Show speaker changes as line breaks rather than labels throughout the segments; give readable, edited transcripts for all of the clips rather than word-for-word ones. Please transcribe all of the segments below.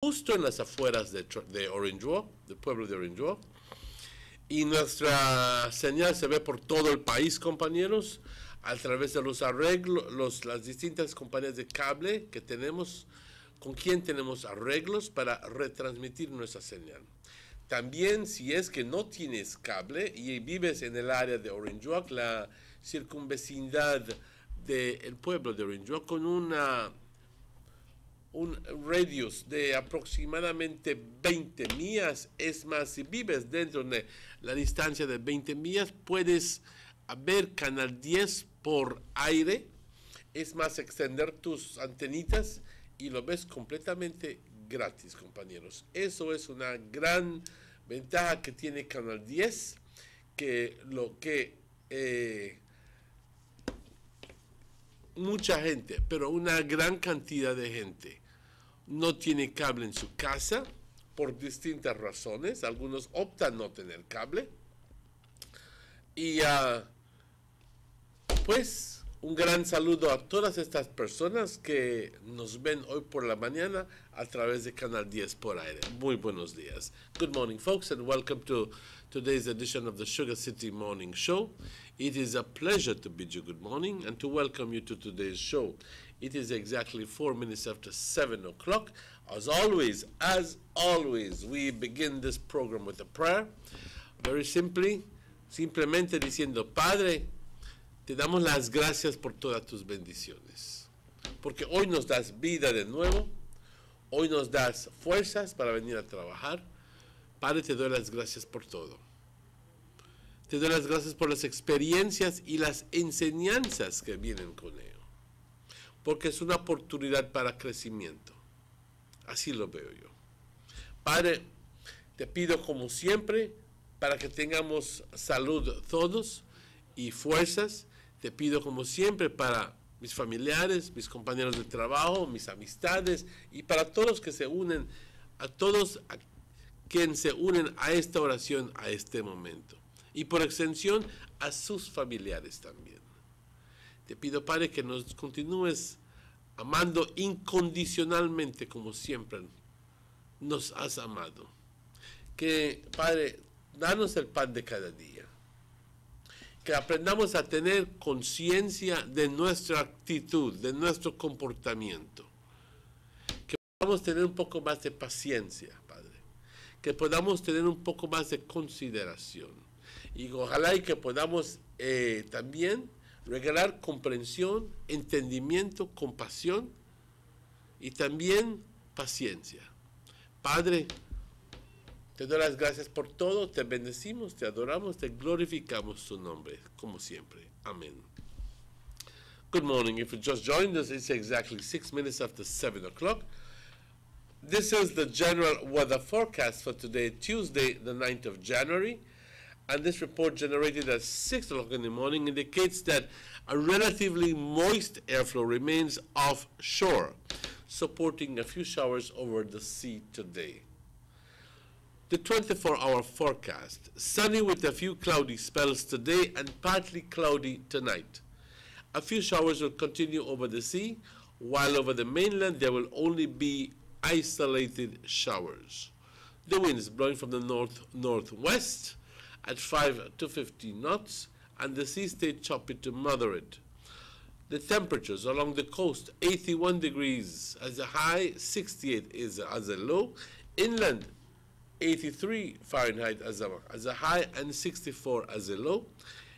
justo en las afueras de Orange Walk, del pueblo de Orange Walk. Y nuestra señal se ve por todo el país, compañeros, a través de los arreglos, las distintas compañías de cable que tenemos, con quien tenemos arreglos para retransmitir nuestra señal. También, si es que no tienes cable y vives en el área de Orange Walk, la circunvecindad del pueblo de Orange Walk, con un radius de aproximadamente 20 millas, es más, si vives dentro de la distancia de 20 millas, puedes ver Canal 10 por aire, es más, extender tus antenitas y lo ves completamente gratis, compañeros. Eso es una gran ventaja que tiene Canal 10, que mucha gente, pero una gran cantidad de gente no tiene cable en su casa por distintas razones. Algunos optan no tener cable. Y pues un gran saludo a todas estas personas que nos ven hoy por la mañana a través de Canal 10 por aire. Muy buenos días. Good morning, folks, and welcome to today's edition of the Sugar City Morning Show. It is a pleasure to bid you good morning and to welcome you to today's show. It is exactly 4 minutes after 7 o'clock. As always, we begin this program with a prayer. Very simplemente diciendo, Padre, te damos las gracias por todas tus bendiciones, porque hoy nos das vida de nuevo, hoy nos das fuerzas para venir a trabajar. Padre, te doy las gracias por todo. Te doy las gracias por las experiencias y las enseñanzas que vienen con ello, porque es una oportunidad para crecimiento. Así lo veo yo. Padre, te pido como siempre para que tengamos salud todos y fuerzas. Te pido como siempre para mis familiares, mis compañeros de trabajo, mis amistades y para todos que se unen, a todos a quienes se unen a esta oración a este momento. Y por extensión a sus familiares también. Te pido, Padre, que nos continúes amando incondicionalmente como siempre nos has amado. Que, Padre, danos el pan de cada día. Que aprendamos a tener conciencia de nuestra actitud, de nuestro comportamiento. Que podamos tener un poco más de paciencia, Padre. Que podamos tener un poco más de consideración. Y ojalá y que podamos también regalar comprensión, entendimiento, compasión y también paciencia. Padre, te doy las gracias por todo, te bendecimos, te adoramos, te glorificamos tu nombre, como siempre. Amén. Good morning. If you just joined us, it's exactly 6 minutes after 7 o'clock. This is the general weather forecast for today, Tuesday, the 9th of January. And this report generated at 6 o'clock in the morning indicates that a relatively moist airflow remains offshore, supporting a few showers over the sea today. The 24-hour forecast, sunny with a few cloudy spells today and partly cloudy tonight. A few showers will continue over the sea, while over the mainland there will only be isolated showers. The winds blowing from the north-northwest at 5 to 15 knots, and the sea stayed choppy to moderate. The temperatures along the coast, 81 degrees as a high, 68 is as a low. Inland, 83 Fahrenheit as a high and 64 as a low.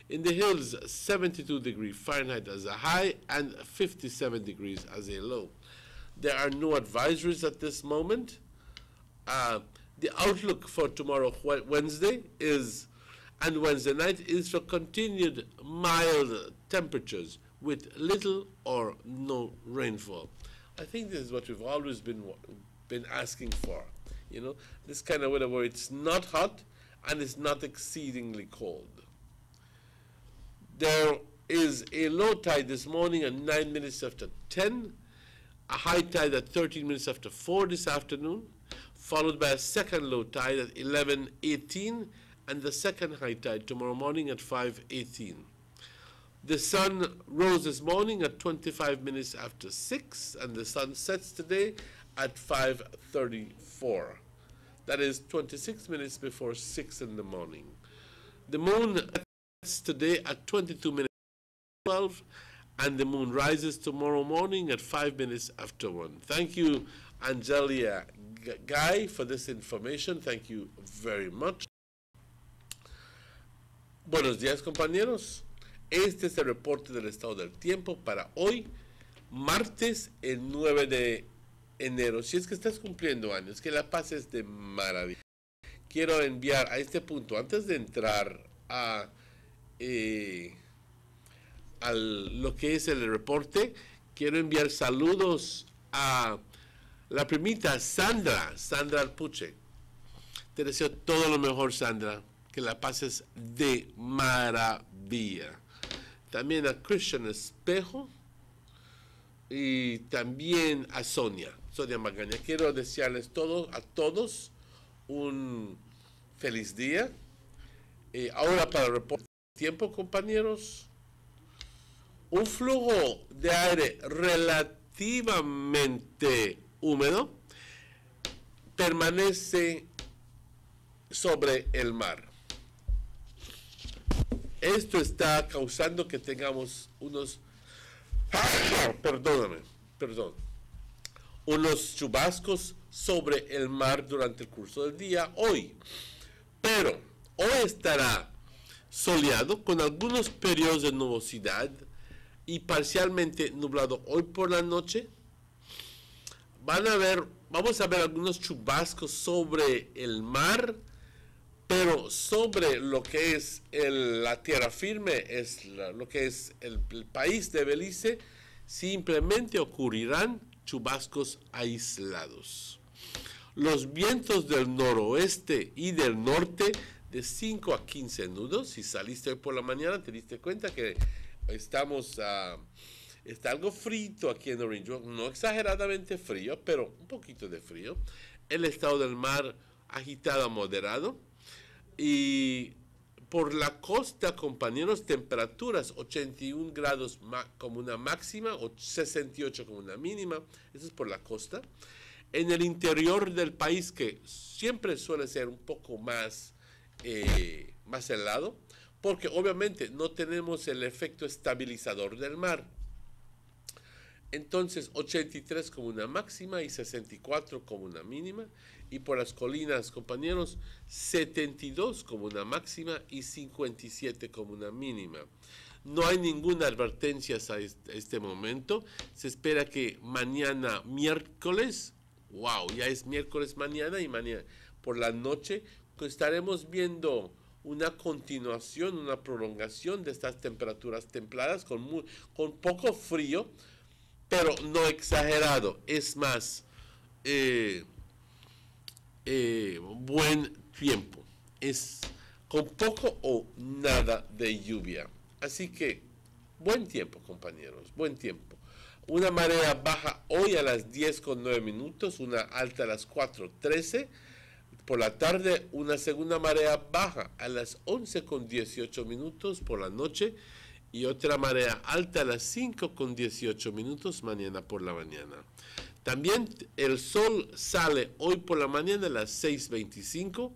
In the hills, 72 degrees Fahrenheit as a high and 57 degrees as a low. There are no advisories at this moment. The outlook for tomorrow, Wednesday, and Wednesday night is for continued mild temperatures with little or no rainfall. I think this is what we've always been asking for. You know, this kind of weather where it's not hot and it's not exceedingly cold. There is a low tide this morning at 9 minutes after 10, a high tide at 13 minutes after 4 this afternoon, followed by a second low tide at 11:18, and the second high tide tomorrow morning at 5:18. The sun rose this morning at 25 minutes after 6, and the sun sets today at 5:34. That is 26 minutes before 6 in the morning. The moon sets today at 22 minutes after 12, and the moon rises tomorrow morning at 5 minutes after 1. Thank you, Angelia Guy, for this information. Thank you very much. Buenos días, compañeros. Este es el reporte del estado del tiempo para hoy, martes, el 9 de enero. Si es que estás cumpliendo años, que la pases de maravilla. Quiero enviar a este punto, antes de entrar a lo que es el reporte, quiero enviar saludos a la primita Sandra Alpuche. Te deseo todo lo mejor, Sandra, que la pases de maravilla. También a Christian Espejo y también a Sonia Magaña. Quiero desearles a todos un feliz día. Ahora para el reporte de tiempo, compañeros, un flujo de aire relativamente húmedo permanece sobre el mar. Esto está causando que tengamos unos chubascos sobre el mar durante el curso del día hoy. Pero hoy estará soleado con algunos periodos de nubosidad y parcialmente nublado hoy por la noche. Vamos a ver algunos chubascos sobre el mar, pero sobre lo que es la tierra firme, lo que es el país de Belice, simplemente ocurrirán chubascos aislados. Los vientos del noroeste y del norte de 5 a 15 nudos. Si saliste hoy por la mañana, te diste cuenta que está algo frito aquí en Orange Walk, no exageradamente frío, pero un poquito de frío. El estado del mar agitado a moderado. Y por la costa, compañeros, temperaturas 81 grados como una máxima o 68 como una mínima. Eso es por la costa. En el interior del país, que siempre suele ser un poco más helado, porque obviamente no tenemos el efecto estabilizador del mar. Entonces 83 como una máxima y 64 como una mínima. Y por las colinas, compañeros, 72 como una máxima y 57 como una mínima. No hay ninguna advertencia a este momento. Se espera que mañana miércoles, ya es miércoles mañana, y mañana por la noche estaremos viendo una continuación, una prolongación de estas temperaturas templadas con poco frío, pero no exagerado. Es más, buen tiempo. Es con poco o nada de lluvia. Así que, buen tiempo, compañeros, buen tiempo. Una marea baja hoy a las 10:09, una alta a las 4:13. Por la tarde, una segunda marea baja a las 11:18 por la noche y otra marea alta a las 5:18 mañana por la mañana. También el sol sale hoy por la mañana a las 6:25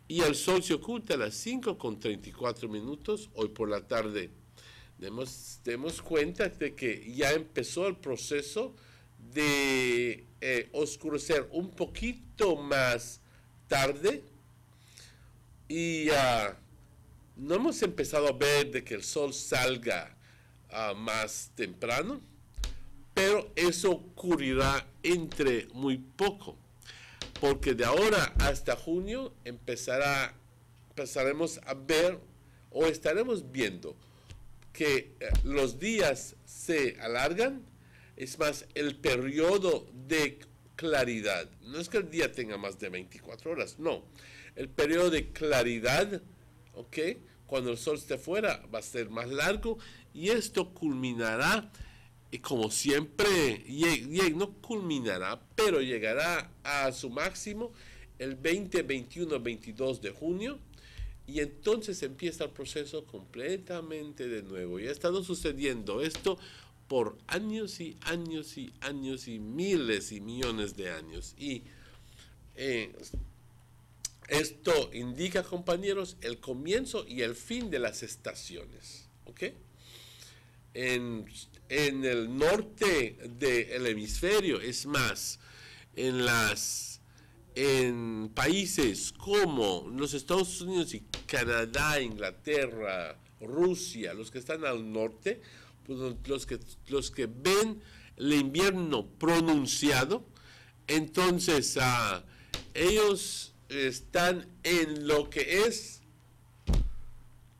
y el sol se oculta a las 5:34 hoy por la tarde. Demos cuenta de que ya empezó el proceso de oscurecer un poquito más tarde y no hemos empezado a ver de que el sol salga más temprano, pero eso ocurrirá entre muy poco, porque de ahora hasta junio empezaremos a ver o estaremos viendo que los días se alargan. Es más, el periodo de claridad, no es que el día tenga más de 24 horas, no. El periodo de claridad, cuando el sol esté fuera, va a ser más largo y esto culminará, como siempre, no culminará, pero llegará a su máximo el 20, 21, 22 de junio. Y entonces empieza el proceso completamente de nuevo. Y ha estado sucediendo esto por años y años y años y miles y millones de años. Y esto indica, compañeros, el comienzo y el fin de las estaciones. ¿Ok? En el norte del hemisferio, es más, en países como los Estados Unidos y Canadá, Inglaterra, Rusia, los que están al norte, pues los que ven el invierno pronunciado, entonces ellos están en lo que es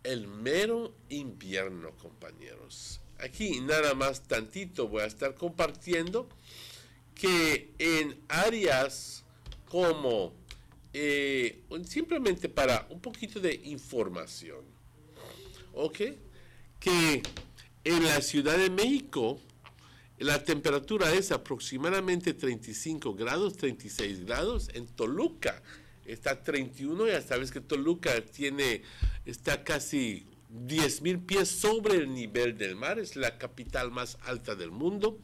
el mero invierno, compañeros. Aquí nada más tantito voy a estar compartiendo que en áreas como, simplemente para un poquito de información, ¿ok? Que en la Ciudad de México la temperatura es aproximadamente 35 grados, 36 grados. En Toluca está 31, ya sabes que Toluca está casi 10,000 pies sobre el nivel del mar, es la capital más alta del mundo.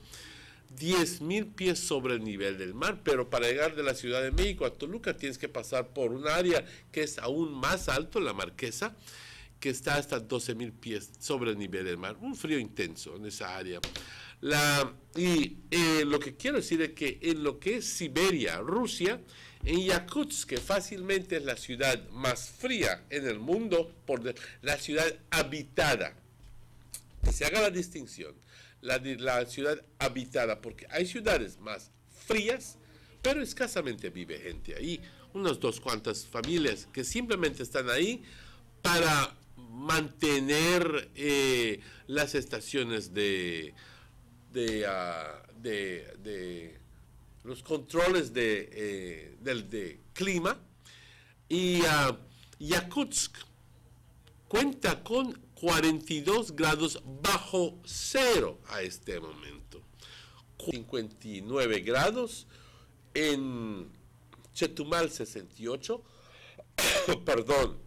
10,000 pies sobre el nivel del mar, pero para llegar de la Ciudad de México a Toluca tienes que pasar por un área que es aún más alto, la Marquesa, que está hasta 12,000 pies sobre el nivel del mar. Un frío intenso en esa área. Lo que quiero decir es que en lo que es Siberia, Rusia, en Yakutsk, que fácilmente es la ciudad más fría en el mundo, por la ciudad habitada, que se haga la distinción, la ciudad habitada, porque hay ciudades más frías, pero escasamente vive gente ahí, unas 2 cuantas familias que simplemente están ahí para mantener las estaciones de los controles de clima. Y Yakutsk cuenta con 42 grados bajo cero a este momento. 59 grados en Chetumal, 68. Perdón.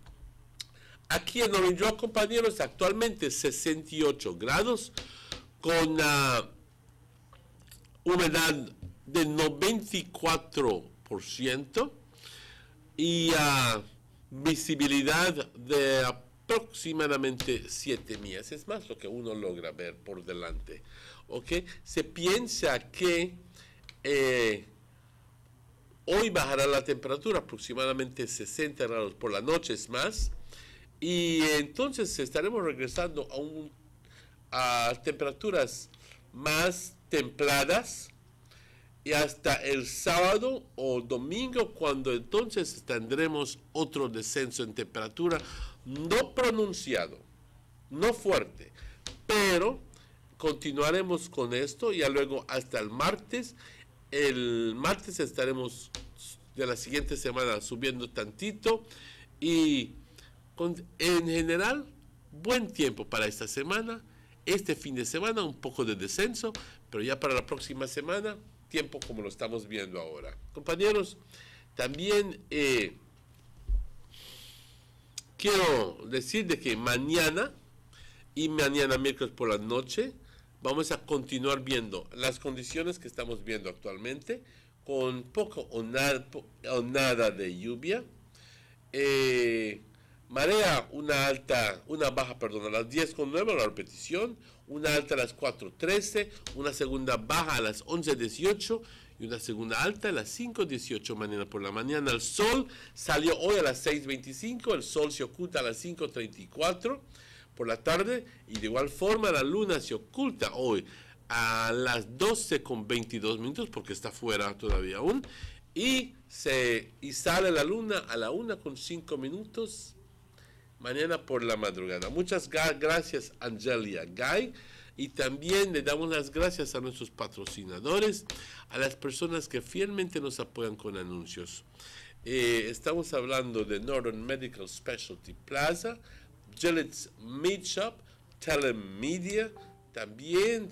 Aquí en Orinjoa, compañeros, actualmente 68 grados con humedad del 94% y visibilidad de aproximadamente 7 millas. Es más lo que uno logra ver por delante. ¿Ok? Se piensa que hoy bajará la temperatura aproximadamente 60 grados por la noche, es más. Y entonces estaremos regresando a temperaturas más templadas y hasta el sábado o domingo, cuando entonces tendremos otro descenso en temperatura, no pronunciado, no fuerte, pero continuaremos con esto y luego hasta el martes. El martes estaremos de la siguiente semana subiendo tantito y en general buen tiempo para esta semana. Este fin de semana un poco de descenso, pero ya para la próxima semana tiempo como lo estamos viendo ahora. Compañeros, también quiero decir de que mañana y mañana miércoles por la noche vamos a continuar viendo las condiciones que estamos viendo actualmente, con poco o nada de lluvia. Marea, una baja, perdón, a las 10:09, la repetición, una alta a las 4:13, una segunda baja a las 11:18 y una segunda alta a las 5:18 mañana por la mañana. El sol salió hoy a las 6:25, el sol se oculta a las 5:34 por la tarde y de igual forma la luna se oculta hoy a las 12:22 porque está fuera todavía aún y sale la luna a la 1:05 mañana por la madrugada. Muchas gracias, Angelia Guy, y también le damos las gracias a nuestros patrocinadores, a las personas que fielmente nos apoyan con anuncios. Estamos hablando de Northern Medical Specialty Plaza, Gillette's Meat Shop, Telemedia. También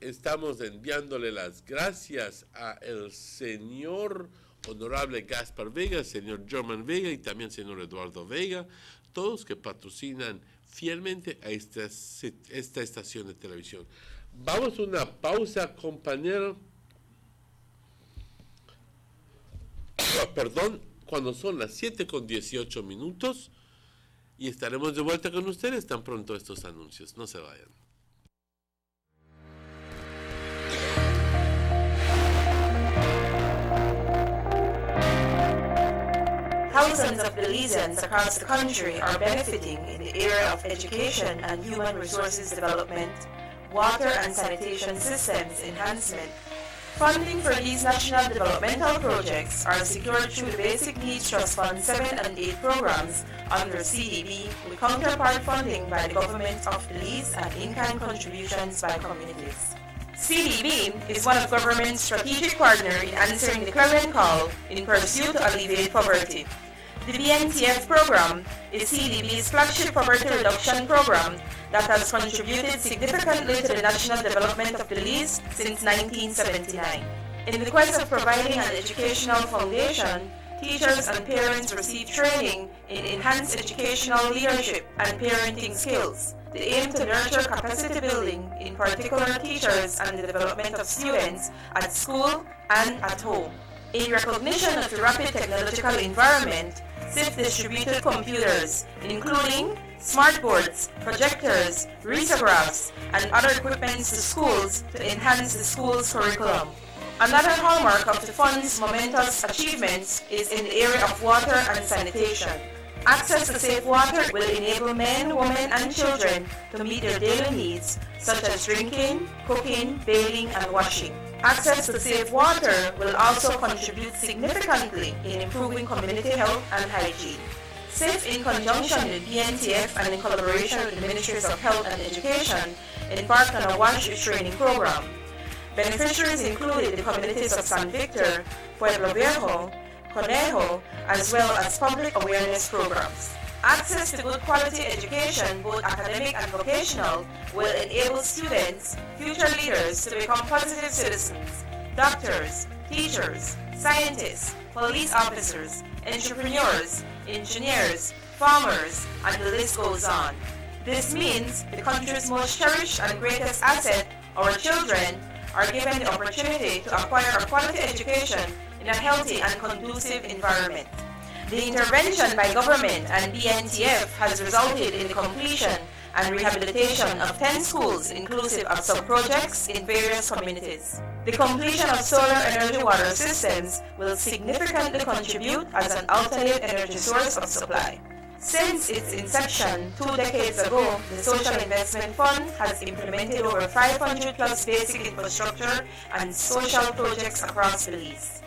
estamos enviándole las gracias a el señor Honorable Gaspar Vega, señor German Vega y también señor Eduardo Vega, todos que patrocinan fielmente a esta estación de televisión. Vamos a una pausa, compañero. Perdón, cuando son las 7:18 y estaremos de vuelta con ustedes tan pronto estos anuncios. No se vayan.
Thousands of Belizeans across the country are benefiting in the area of education and human resources development, water and sanitation systems enhancement. Funding for these national developmental projects are secured through the Basic Needs Trust Fund 7 and 8 programs under CDB, with counterpart funding by the government of Belize and in-kind contributions by communities. CDB is one of government's strategic partners in answering the clarion call in pursuit to alleviate poverty. The BNTF program is CDB's flagship poverty reduction program that has contributed significantly to the national development of Belize since 1979. In the quest of providing an educational foundation, teachers and parents receive training in enhanced educational leadership and parenting skills. The aim to nurture capacity building, in particular teachers and the development of students at school and at home. In recognition of the rapid technological environment, SIF distributed computers, including smartboards, projectors, risographs, and other equipments to schools to enhance the school's curriculum. Another hallmark of the fund's momentous achievements is in the area of water and sanitation. Access to safe water will enable men, women, and children to meet their daily needs, such as drinking, cooking, bathing, and washing. Access to safe water will also contribute significantly in improving community health and hygiene. SIF, in conjunction with BNTF and in collaboration with the Ministries of Health and Education, embarked on a wash training program. Beneficiaries included the communities of San Victor, Pueblo Viejo, Conejo, as well as public awareness programs. Access to good quality education, both academic and vocational, will enable students, future leaders, to become positive citizens, doctors, teachers, scientists, police officers, entrepreneurs, engineers, farmers, and the list goes on. This means the country's most cherished and greatest asset, our children, are given the opportunity to acquire a quality education in a healthy and conducive environment. The intervention by government and BNTF has resulted in the completion and rehabilitation of 10 schools inclusive of sub-projects in various communities. The completion of solar energy water systems will significantly contribute as an alternate energy source of supply. Since its inception 2 decades ago, the Social Investment Fund has implemented over 500 plus basic infrastructure and social projects across Belize.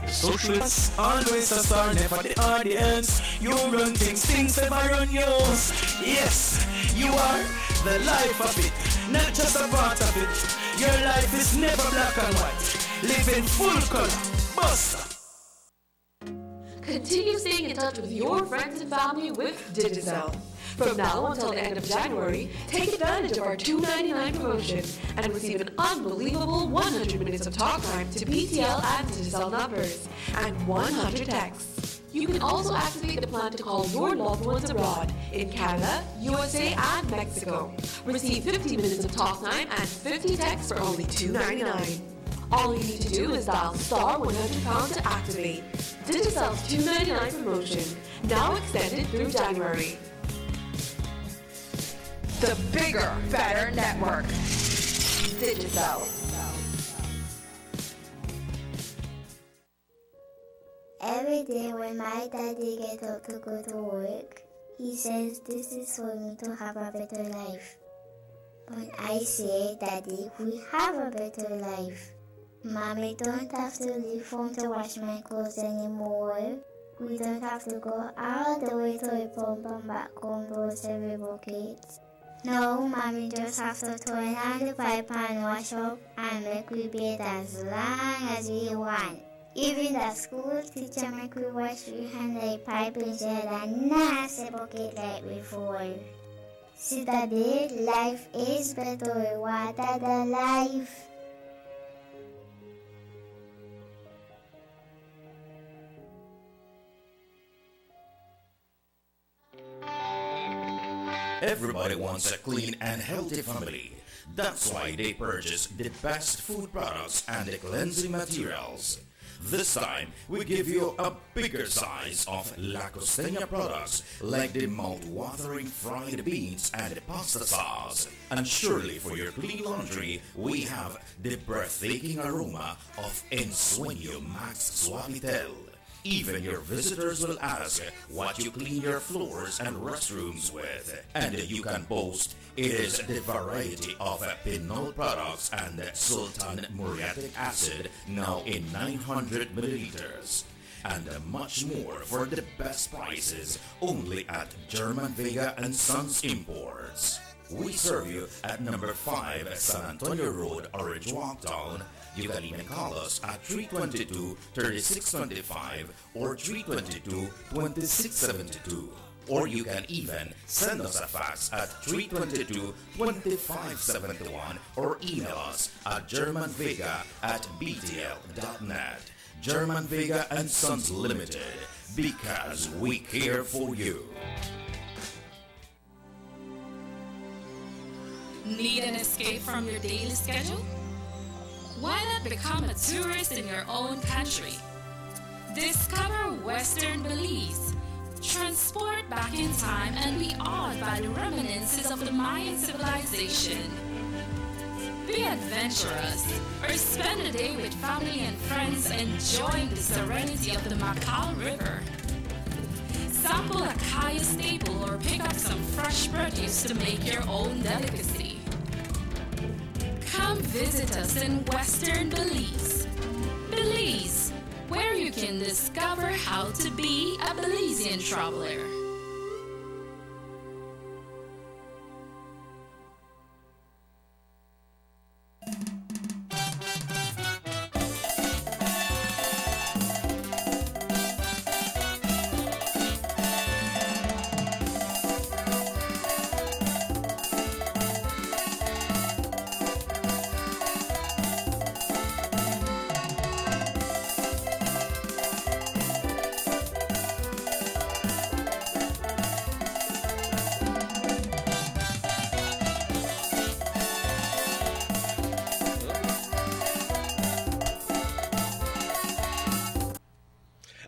Socialists always a star, never the audience. You run things, things never run yours. Yes, you are the life of it, not just a part of it. Your life is never black and white. Live in full color. Buster.
Continue staying in touch with your friends and family with Digicel. From now until the end of January, take advantage of our $2.99 promotion and receive an unbelievable 100 minutes of talk time to PTL and Digicel numbers and 100 texts. You can also activate the plan to call your loved ones abroad in Canada, USA, and Mexico. Receive 50 minutes of talk time and 50 texts for only $2.99. All you need to do is dial star £100 to activate. Digicel's $2.99 promotion, now extended through January.
The bigger, better network. Digicel.
Every day when my daddy gets up to go to work, he says this is for me to have a better life. But I say, Daddy, we have a better life. Mommy don't have to leave home to wash my clothes anymore. We don't have to go all the way to a pump and back home to wash every bucket. No, Mommy just have to turn on the pipe and wash up and make we bathe as long as we want. Even the school teacher make we wash we hand the pipe instead of nasty bucket like before. See Daddy, life is better with water than life.
Everybody wants a clean and healthy family. That's why they purchase the best food products and the cleansing materials. This time, we give you a bigger size of La Costeña products like the mouth-watering fried beans and the pasta sauce. And surely for your clean laundry, we have the breathtaking aroma of Ensueño Max Suavitel. Even your visitors will ask what you clean your floors and restrooms with. And you can boast it is the variety of Pinol products and Sultan Muriatic acid now in 900 milliliters. And much more for the best prices only at German Vega and Sons Imports. We serve you at number 5 San Antonio Road, Orange Walktown. You can even call us at 322-3625 or 322-2672. Or you can even send us a fax at 322-2571 or email us at germanvega@btl.net. German Vega and Sons Limited, because we care for you.
Need an escape from your daily schedule? Why not become a tourist in your own country? Discover Western Belize. Transport back in time and be awed by the reminiscences of the Mayan civilization. Be adventurous or spend a day with family and friends enjoying the serenity of the Macao River. Sample a Kaya staple or pick up some fresh produce to make your own delicacy. Come visit us in Western Belize. Belize, where you can discover how to be a Belizean traveler.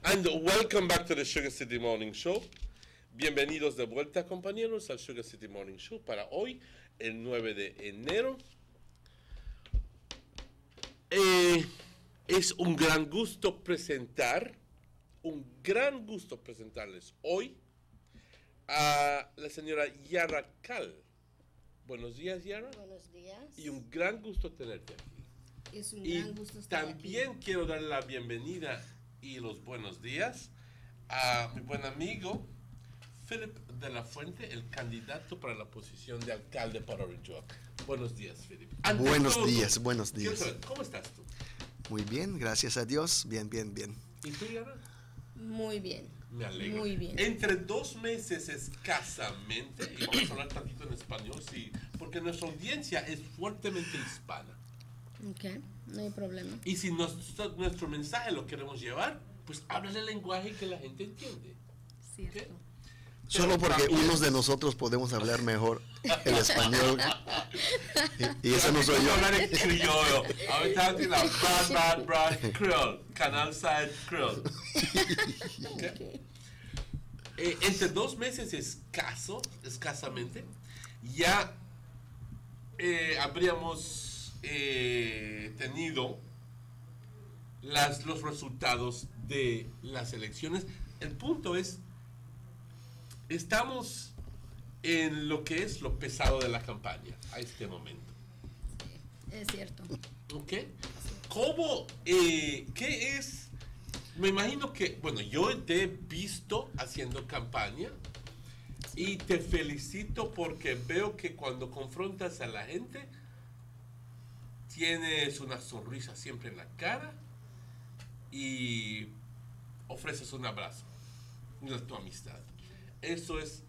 And welcome back to the Sugar City Morning Show. Bienvenidos de vuelta, compañeros, al Sugar City Morning Show para hoy, el 9 de enero. Es un gran gusto presentarles hoy a la señora Yara Cal. Buenos días, Yara.
Buenos días.
Y un gran gusto tenerte aquí.
Es un gran gusto estar
también
aquí.
quiero darle la bienvenida y los buenos días a mi buen amigo Philip de la Fuente, el candidato para la posición de alcalde para Orange. Buenos días, Philip.
Buenos días.
Quiero saber, ¿cómo estás tú?
Muy bien, gracias a Dios. Bien.
¿Y tú, Yara?
Muy bien.
Me alegro.
Muy bien.
Entre 2 meses escasamente, y vamos a hablar tantito en español, sí, porque nuestra audiencia es fuertemente hispana.
Ok, no hay problema.
Y si nuestro mensaje lo queremos llevar, pues háblale el lenguaje que la gente entiende.
Cierto.
¿Okay?
Solo porque unos de nosotros podemos hablar mejor el español. y ese no soy yo.
Hablar en criollo. Ahorita en la bad Creole. Canal Side Creole. Okay. Entre 2 meses escasamente, ya habríamos tenido los resultados de las elecciones. El punto es, estamos en lo que es lo pesado de la campaña a este momento.
Es cierto.
¿Ok? ¿Cómo? ¿Qué es? Me imagino que, bueno, yo te he visto haciendo campaña y te felicito porque veo que cuando confrontas a la gente tienes una sonrisa siempre en la cara y ofreces un abrazo de tu amistad. Eso es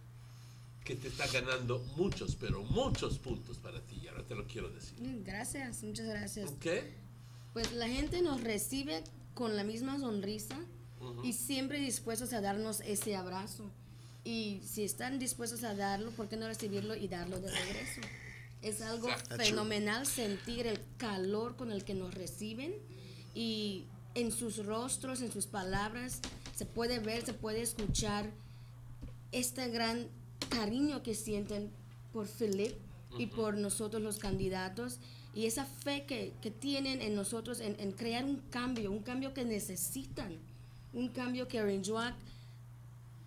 que te está ganando muchos, pero muchos puntos para ti, y ahora te lo quiero decir.
Gracias, muchas gracias.
¿Ok?
Pues la gente nos recibe con la misma sonrisa y siempre dispuestos a darnos ese abrazo. Y si están dispuestos a darlo, ¿por qué no recibirlo y darlo de regreso? Es algo fenomenal sentir el calor con el que nos reciben, y en sus rostros, en sus palabras, se puede ver, se puede escuchar este gran cariño que sienten por Philip y por nosotros los candidatos, y esa fe que tienen en nosotros en crear un cambio que necesitan, un cambio que Rinjoak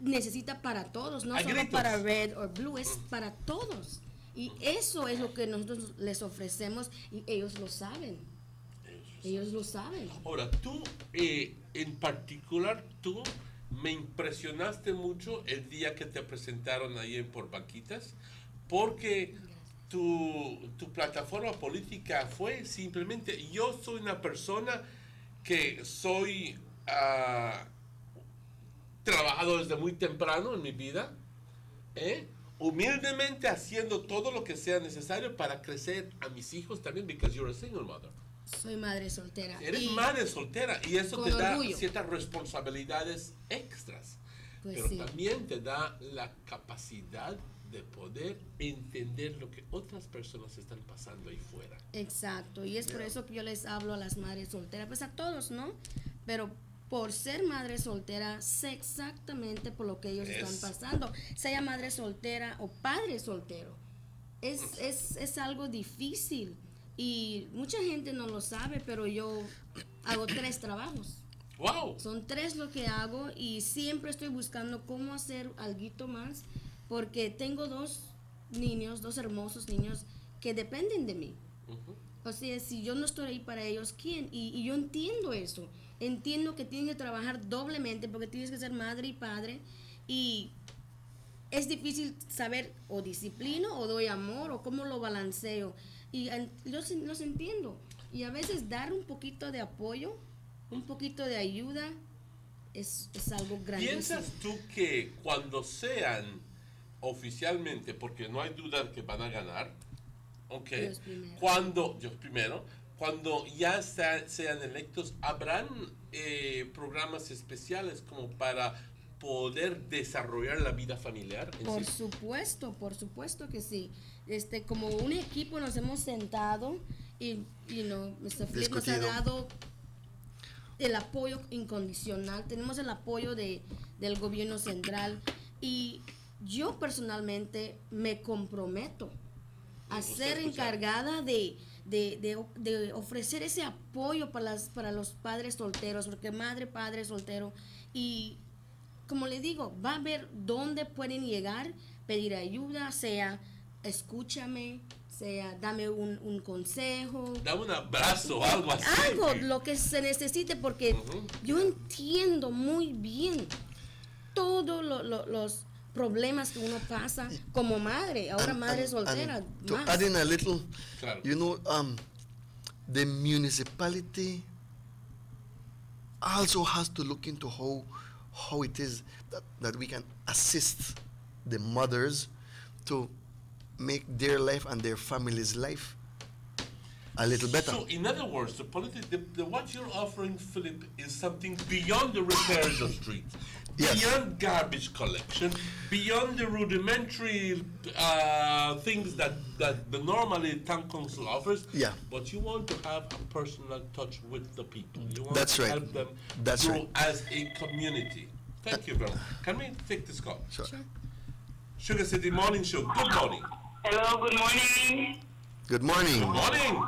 necesita para todos, no solo para Red o Blue, es para todos. Y eso es lo que nosotros les ofrecemos, y ellos lo saben. Ellos lo saben.
Ahora, tú, en particular, tú me impresionaste mucho el día que te presentaron ahí en Por Banquitas, porque tu plataforma política fue simplemente: yo soy una persona que soy trabajado desde muy temprano en mi vida, humildemente haciendo todo lo que sea necesario para crecer a mis hijos también, because you're a single mother.
Soy madre soltera.
Eres madre soltera, y eso te da ciertas responsabilidades extras,
pues
pero
sí,
también te da la capacidad de poder entender lo que otras personas están pasando ahí fuera.
Exacto, y es por eso que yo les hablo a las madres solteras, pues a todos, ¿no? Pero por ser madre soltera, sé exactamente por lo que ellos están pasando, sea madre soltera o padre soltero. Es algo difícil, y mucha gente no lo sabe, pero yo hago 3 trabajos.
¡Wow!
Son 3 lo que hago, y siempre estoy buscando cómo hacer algo más, porque tengo 2 niños, 2 hermosos niños que dependen de mí. O sea, si yo no estoy ahí para ellos, ¿quién? Y yo entiendo eso. Entiendo que tienen que trabajar doblemente, porque tienes que ser madre y padre, y es difícil saber, o disciplino o doy amor, o cómo lo balanceo, y los entiendo, y a veces dar un poquito de apoyo, un poquito de ayuda es algo grandísimo.
¿Piensas tú que cuando sean oficialmente, porque no hay duda que van a ganar, cuando ya sean electos, habrán programas especiales como para poder desarrollar la vida familiar?
Por supuesto que sí. Como un equipo nos hemos sentado, y Mr. Flip nos ha dado el apoyo incondicional. Tenemos el apoyo del gobierno central, y yo personalmente me comprometo a ser encargada de ofrecer ese apoyo para los padres solteros, porque madre, padre soltero, y como le digo, va a ver dónde pueden llegar, pedir ayuda, sea escúchame, sea dame un consejo,
dame un abrazo, algo así.
Algo, lo que se necesite, porque yo entiendo muy bien todos los problemas que uno pasa como madre, ahora madre soltera.
To add in a little, the municipality also has to look into how it is that we can assist the mothers to make their life and their family's life a little better.
So, in other words, what you're offering, Philip, is something beyond the repairs of streets, beyond garbage collection, beyond the rudimentary things that the normally town council offers.
Yeah.
But you want to have a personal touch with the people. You want
That's
to
right.
help them
That's
grow
right.
as a community. Thank you very much. Can we take this call?
Sure.
Sugar City Morning Show. Good morning.
Hello, good morning.
Good morning.
Good morning.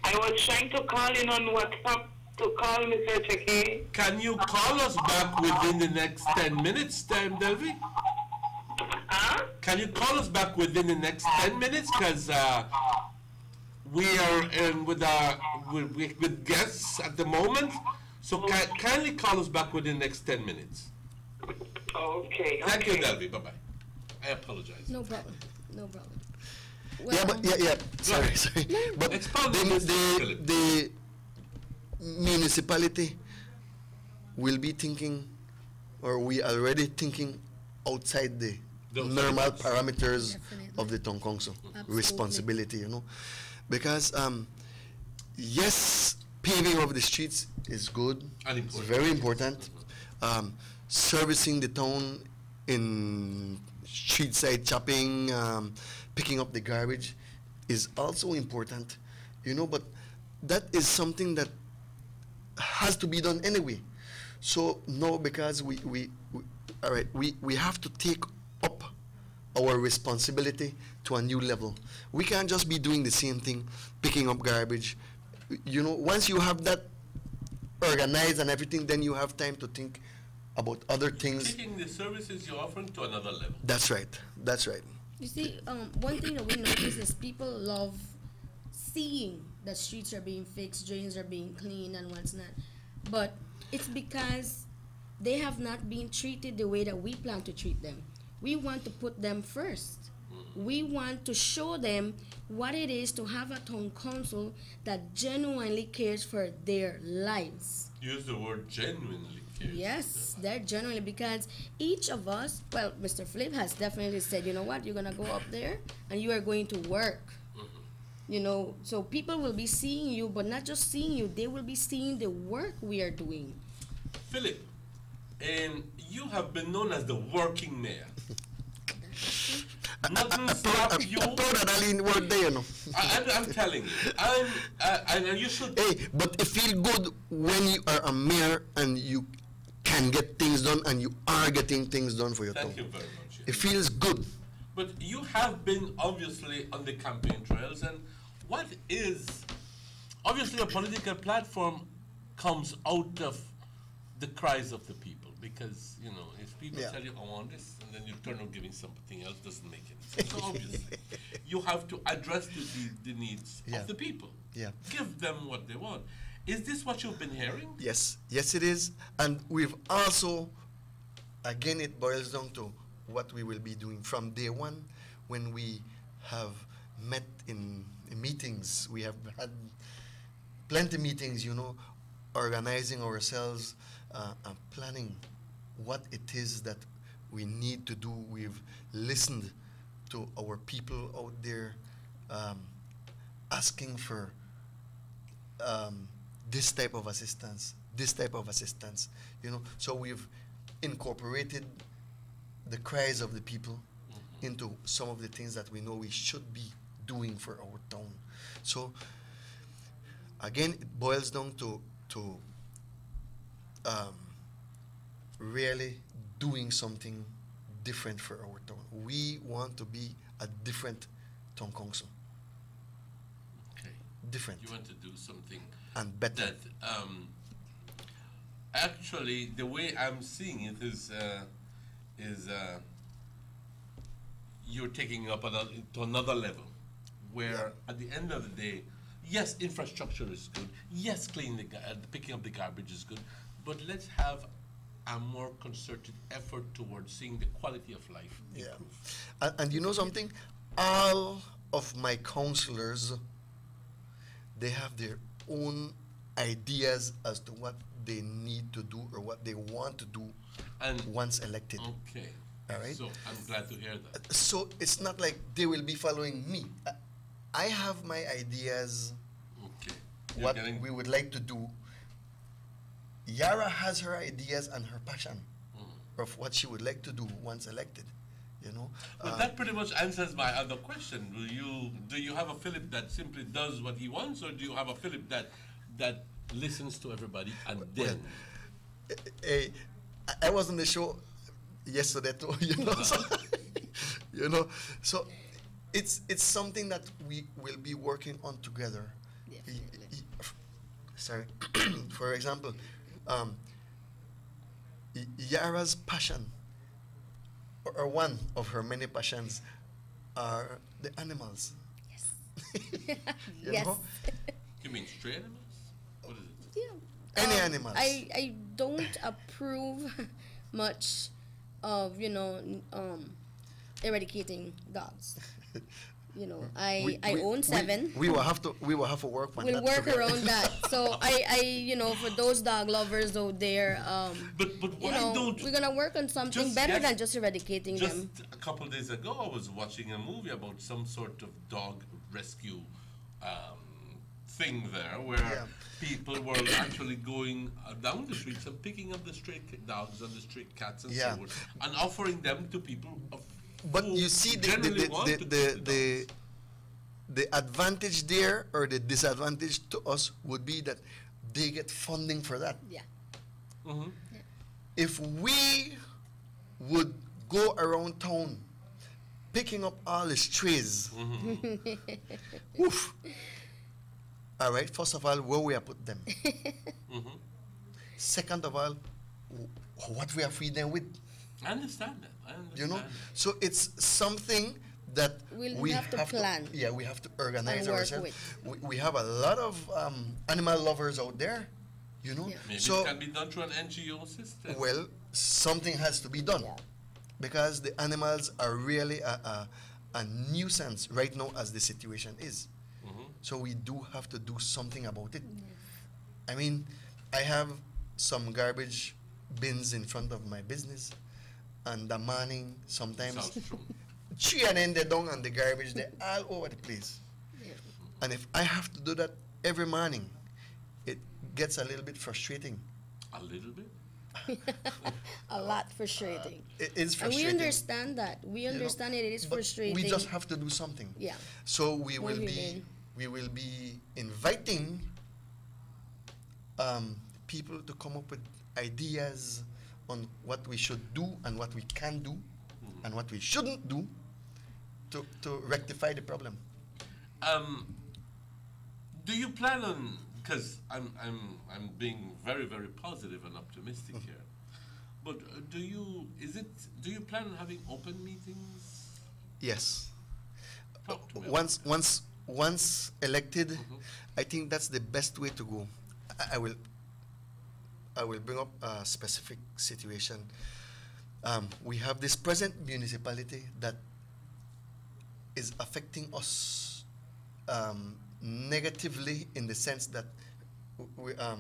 I was trying to call in on WhatsApp to call Mr. Cheke.
Can you call us back within the next 10 minutes, Delvi?
Huh?
Can you call us back within the next 10 minutes? Because we are with guests at the moment. So kindly call us back within the next 10 minutes.
Okay.
Thank you, Delvi. Bye-bye. I apologize.
No problem.
Well, Sorry. But the municipality will be thinking, or we already thinking outside the normal parameters of the town council responsibility, because yes, paving of the streets is good, it's very important. Servicing the town in street side chopping, picking up the garbage is also important, but that is something that has to be done anyway. So no, because we have to take up our responsibility to a new level. We can't just be doing the same thing, picking up garbage. Once you have that organized and everything, then you have time to think about other things.
Taking the services you're offering to another level.
That's right. That's right.
You see, one thing that we notice is people love seeing that streets are being fixed, drains are being cleaned, and what's not. But it's because they have not been treated the way that we plan to treat them. We want to put them first. We want to show them what it is to have a town council that genuinely cares for their lives.
Use the word genuinely cares.
Yes, they're genuinely, because each of us, well, Mr. Flip has definitely said, you know what, you're going to go up there and you are going to work. So people will be seeing you, but not just seeing you, they will be seeing the work we are doing.
Philip, and you have been known as the working mayor. Nothing stopped you. I'm telling you. And you should.
Hey, but it feels good when you are a mayor and you can get things done and you are getting things done for your town.
Thank you very much.
It feels good.
But you have been obviously on the campaign trails, and what is obviously a political platform comes out of the cries of the people, because if people tell you I want this and then you turn out giving something else, doesn't make any sense. So obviously you have to address the needs of the people. Give them what they want. Is this what you've been hearing?
Yes, it is. And we've also, again, it boils down to what we will be doing from day one. When we have met in meetings, we have had plenty of meetings, organizing ourselves and planning what it is that we need to do. We've listened to our people out there asking for this type of assistance, So we've incorporated the cries of the people into some of the things that we know we should be doing for our town. So again, it boils down to really doing something different for our town. We want to be a different town council.
Okay.
Different.
You want to do something
and better.
That actually, the way I'm seeing it is you're taking up to another level, where at the end of the day, yes, infrastructure is good. Yes, picking up the garbage is good, but let's have a more concerted effort towards seeing the quality of life improve.
And you know something? All of my councillors, they have their own ideas as to what they need to do or what they want to do once elected.
Okay.
All right?
So I'm glad to hear that.
So it's not like they will be following me. I have my ideas, what we would like to do. Yara has her ideas and her passion of what she would like to do once elected,
But that pretty much answers my other question. Do you have a Philip that simply does what he wants, or do you have a Philip that listens to everybody and then?
I was on the show yesterday too, so it's something that we will be working on together. Sorry, for example, Yara's passion, or one of her many passions, are the animals.
Yes.
Yes.
You mean stray animals? What is it?
Yeah.
Any animals.
I don't approve much of eradicating dogs. I own 7.
We will have to work on that.
We'll work around that. So I for those dog lovers out there,
but why don't
we're gonna work on something better than just eradicating them.
Just a couple of days ago, I was watching a movie about some sort of dog rescue thing there where people were actually going down the streets and picking up the stray dogs and the stray cats and so on, and offering them to people.
But you see, the advantage there or the disadvantage to us would be that they get funding for that.
Yeah.
Mm-hmm.
Yeah.
If we would go around town picking up all the strays, oof. All right, first of all, where we are put them. Second of all, what we are feed them with.
I understand that. I understand.
You know, so it's something that
we have to plan.
We have to organize
and work
ourselves.
with.
We have a lot of animal lovers out there, you know.
Yeah.
Maybe
so
it can be done through an NGO system.
well, something has to be done because the animals are really a nuisance right now as the situation is. So we do have to do something about it. I mean, I have some garbage bins in front of my business, and the morning sometimes 3 and then they're down on the garbage, they're all over the place. And if I have to do that every morning, it gets a little bit frustrating.
A little bit?
A lot frustrating.
It is
And
frustrating.
we understand that. We understand it is
but
frustrating.
we just have to do something.
Yeah.
So we will
Moving
be inviting people to come up with ideas on what we should do and what we can do and what we shouldn't do to rectify the problem.
Do you plan on? Because I'm being very, very positive and optimistic here. But do you plan on having open meetings?
Yes.
Talk to me.
Once elected, I think that's the best way to go. I will bring up a specific situation. We have this present municipality that is affecting us negatively in the sense that the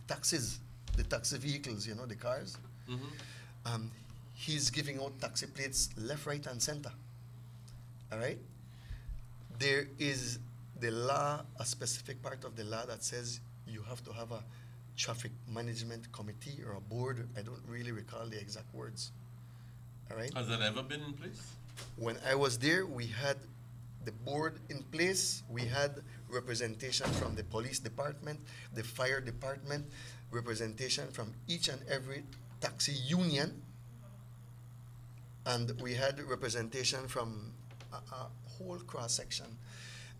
taxi vehicles, you know, the cars, he's giving out taxi plates left, right, and center. All right? There is the law, a specific part of the law that says you have to have a traffic management committee or a board. I don't really recall the exact words. All right?
Has that ever been in place?
When I was there, we had the board in place. We had representation from the police department, the fire department, representation from each and every taxi union, and we had representation from a whole cross-section.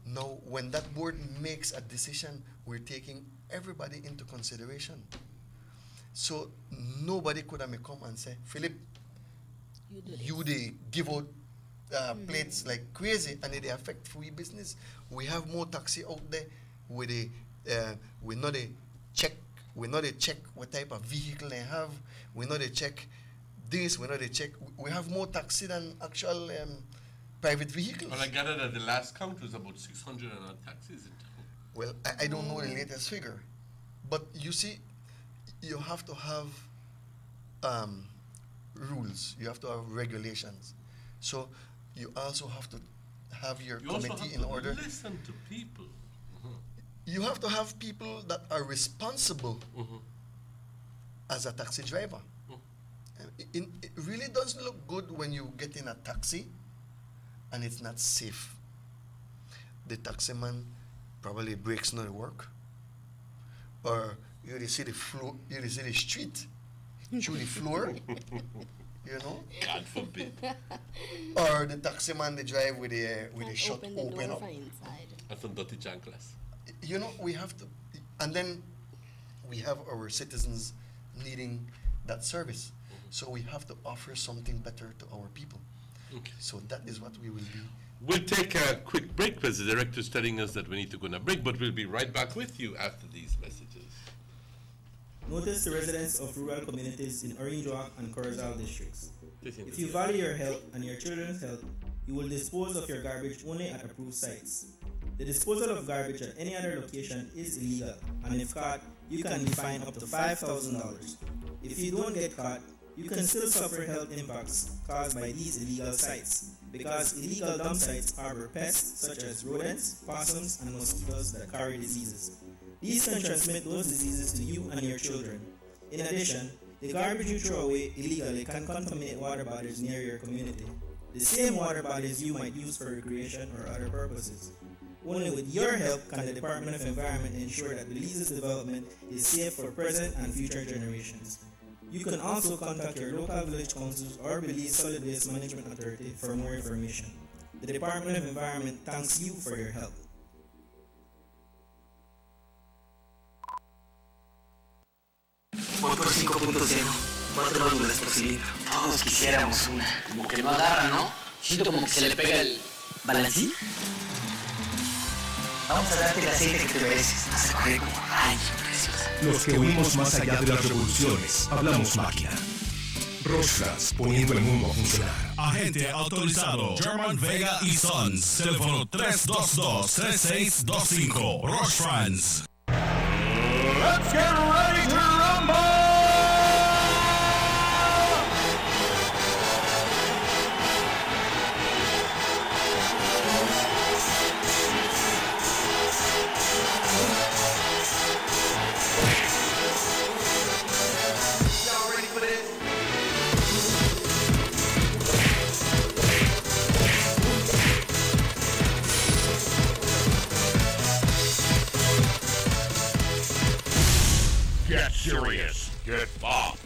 Now, when that board makes a decision, we're taking everybody into consideration. So nobody could have come and say, Philip, you they give out plates like crazy and they affect free business. We have more taxi out there with we know they check what type of vehicle they have. We know they check this, we know they check. We have more taxi than actual private vehicles.
Well, I gather that the last count was about 600 and odd taxis in town.
Well, I don't know the latest figure. But you see, you have to have rules. You have to have regulations. So you also have to have your committee in order.
Listen to people.
You have to have people that are responsible as a taxi driver. It really doesn't look good when you get in a taxi and it's not safe. The taximan probably breaks no work, or you see the floor, you see the street through the floor. You know,
God forbid.
Or the taximan they drive with a shut open up.
That's a dirty chanclas.
You know, we have to, and then we have our citizens needing that service. So we have to offer something better to our people.
Okay.
So that is what we will be.
We'll take a quick break because the director's telling us that we need to go on a break, but we'll be right back with you after these messages.
Notice the residents of rural communities in Orange Walk and Corozal districts. If you value your health and your children's health, you will dispose of your garbage only at approved sites. The disposal of garbage at any other location is illegal, and if caught, you can be fined up to $5,000. If you don't get caught, you can still suffer health impacts caused by these illegal sites, because illegal dump sites harbor pests such as rodents, possums, and mosquitoes that carry diseases. These can transmit those diseases to you and your children. In addition, the garbage you throw away illegally can contaminate water bodies near your community, the same water bodies you might use for recreation or other purposes. Only with your help can the Department of Environment ensure that Belize's development is safe for present and future generations. You can also contact your local village councils or Belize Solid Waste Management Authority for more information. The Department of Environment thanks you for your help.
Voy por 5.0. 4 válvulas por cilindro. Todos quisiéramos una. Como que no agarra, ¿no? Siento como que se le pega el balancín. Vamos a darte el aceite que te mereces. Vas a correr como rayos, preciosa.
Los que huimos más allá de las revoluciones. Hablamos máquina. Rostras, poniendo el mundo a funcionar.
Agente autorizado. German Vega y Sons. Teléfono 322-3625. Rostras.
Let's get ready to rumble! Y'all ready for this?
Get serious. Get bopped.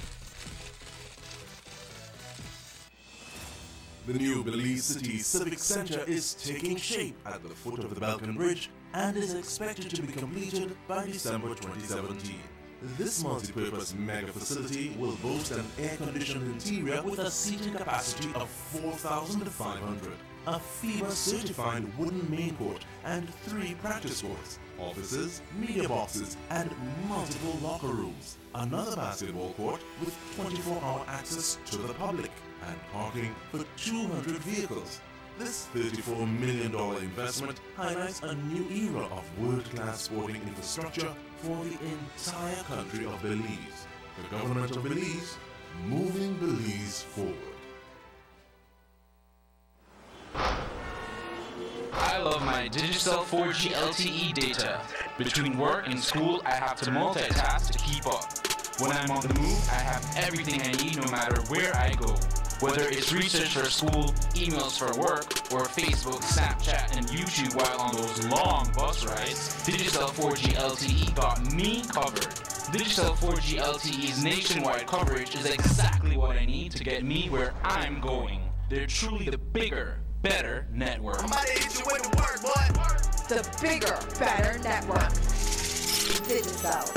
The new Belize City Civic Center is taking shape at the foot of the Balkan Bridge and is expected to be completed by December 2017. This multi-purpose mega facility will boast an air-conditioned interior with a seating capacity of 4,500, a FIBA-certified wooden main court and 3 practice courts, offices, media boxes, and multiple locker rooms, another basketball court with 24-hour access to the public, and parking for 200 vehicles. This $34 million investment highlights a new era of world-class sporting infrastructure for the entire country of Belize. The government of Belize, moving Belize forward.
I love my Digicel 4G LTE data. Between work and school, I have to multitask to keep up. When I'm on the move, I have everything I need no matter where I go. Whether it's research for school, emails for work, or Facebook, Snapchat, and YouTube while on those long bus rides, Digicel 4G LTE got me covered. Digicel 4G LTE's nationwide coverage is exactly what I need to get me where I'm going. They're truly the bigger, better network.
The bigger, better network. Digicel.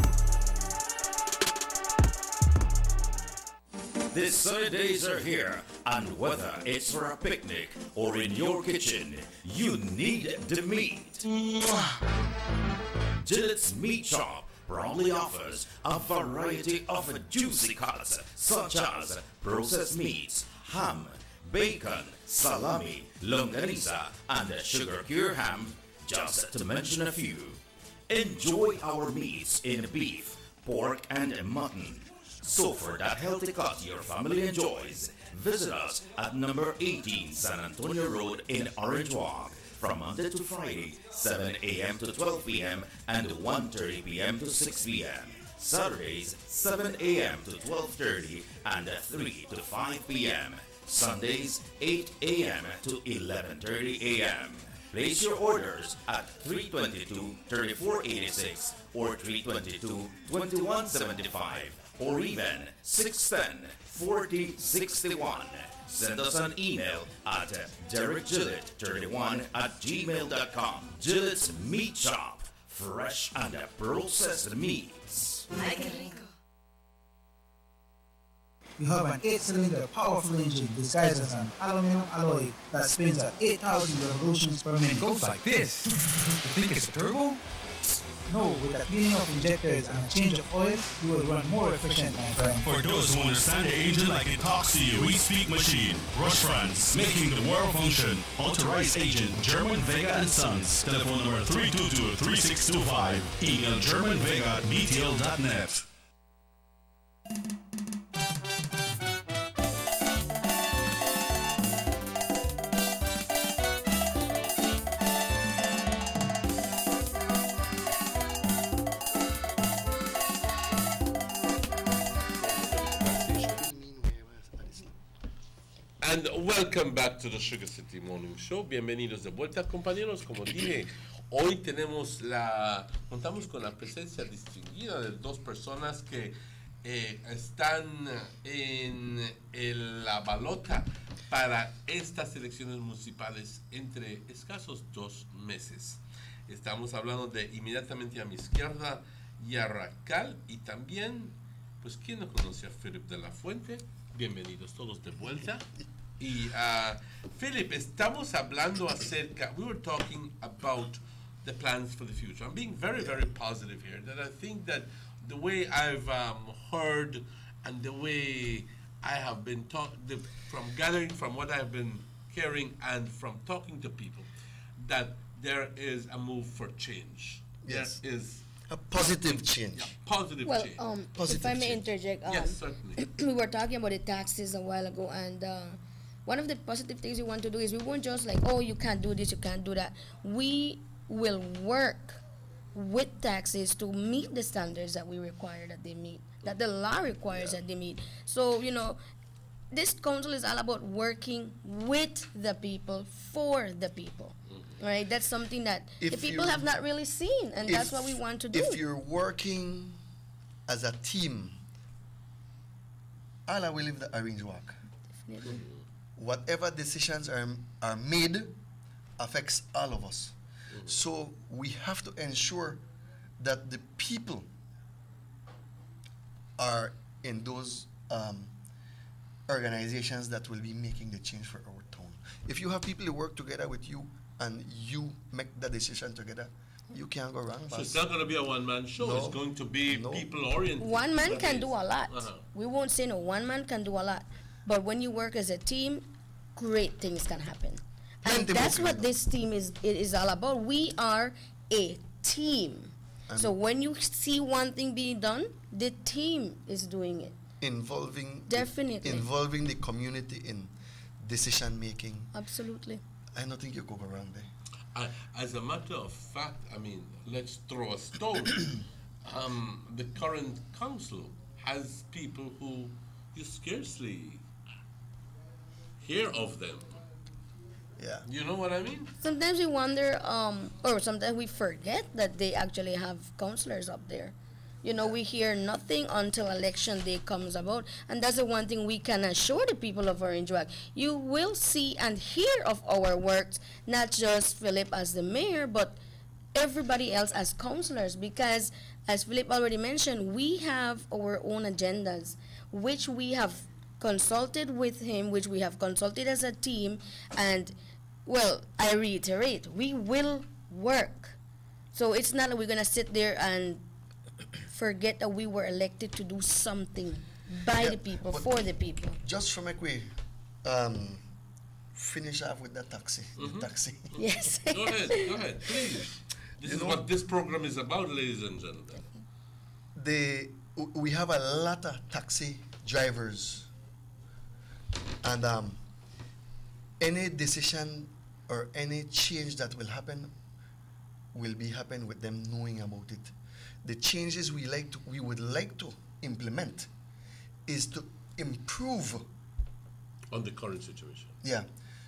The sunny days are here, and whether it's for a picnic or in your kitchen, you need the meat. Gillette's Meat Shop proudly offers a variety of juicy cuts such as processed meats, ham, bacon, salami, longaniza, and sugar-cured ham, just to mention a few. Enjoy our meats in beef, pork, and mutton. So for that healthy cut your family enjoys, visit us at number 18 San Antonio Road in Orange Walk from Monday to Friday, 7 a.m. to 12 p.m. and 1:30 p.m. to 6 p.m. Saturdays, 7 a.m. to 12:30 and 3 to 5 p.m. Sundays, 8 a.m. to 11:30 a.m. Place your orders at 322-3486 or 322-2175 or even 610-4061. Send us an email at DerekGillett31@gmail.com. Gillette's Meat Shop, fresh and processed meats.
Ay, qué rico.
We have an 8-cylinder powerful engine disguised as an aluminum alloy that spins at 8,000 revolutions per minute.
It goes like this. You think it's a turbo?
No, with the cleaning of injectors and a change of oil, you will run more efficient, my friend.
For those who understand the engine like it talks to you, we speak machine. Rush France, making the world function. Authorized agent, German Vega and Sons. Telephone number 322-3625. Email germanvega@btl.net.
And welcome back to the Sugar City Morning Show. Bienvenidos de vuelta, compañeros. Como dije, hoy contamos con la presencia distinguida de dos personas que están en la balota para estas elecciones municipales entre escasos 2 meses. Estamos hablando de inmediatamente a mi izquierda, Yarracal, y también, pues, ¿quién no conoce a Philip de la Fuente? Bienvenidos todos de vuelta. Y Philip, estamos hablando we were talking about the plans for the future. I'm being very, very positive here, that I think that the way I've heard and the way I have been from gathering from what I've been hearing and from talking to people, that there is a move for change.
Yes.
There is
a positive change.
Yeah, positive change.
If I may interject,
yes, certainly.
We were talking about the taxes a while ago, and one of the positive things we want to do is we won't just like, oh, you can't do this, you can't do that. We will work with taxes to meet the standards that we require that they meet, that the law requires that they meet. So, this council is all about working with the people, for the people. Right? That's something that the people have not really seen, and that's what we want to do.
If you're working as a team, Allah will leave the orange walk.
Definitely.
Whatever decisions are made affects all of us. So we have to ensure that the people are in those organizations that will be making the change for our town. If you have people who work together with you and you make the decision together, you can't go wrong.
So it's not going to be a one-man show.
No.
It's going to be people-oriented.
One man can do a lot. We won't say no. One man can do a lot. But when you work as a team, great things can happen. And that's what this team is all about. We are a team. And so when you see one thing being done, the team is doing it.
Involving the community in decision making.
Absolutely.
I don't think you go around there.
As a matter of fact, let's throw a stone. The current council has people who you scarcely hear of them.
Yeah.
You know what I mean?
Sometimes we wonder, or sometimes we forget that they actually have councillors up there. We hear nothing until election day comes about, and that's the one thing we can assure the people of Orange Walk. You will see and hear of our works, not just Philip as the mayor, but everybody else as councillors, because as Philip already mentioned, we have our own agendas, which we have consulted with him, which we have consulted as a team, and, well, I reiterate, we will work. So it's not that we're going to sit there and forget that we were elected to do something by the people, for the people.
Just for make we finish off with the taxi. The taxi.
Yes.
Go ahead, please. This is what this program is about, ladies and gentlemen.
We have a lot of taxi drivers, and any decision or any change that will happen with them knowing about it. The changes we would like to implement is to improve
on the current situation.
Yeah.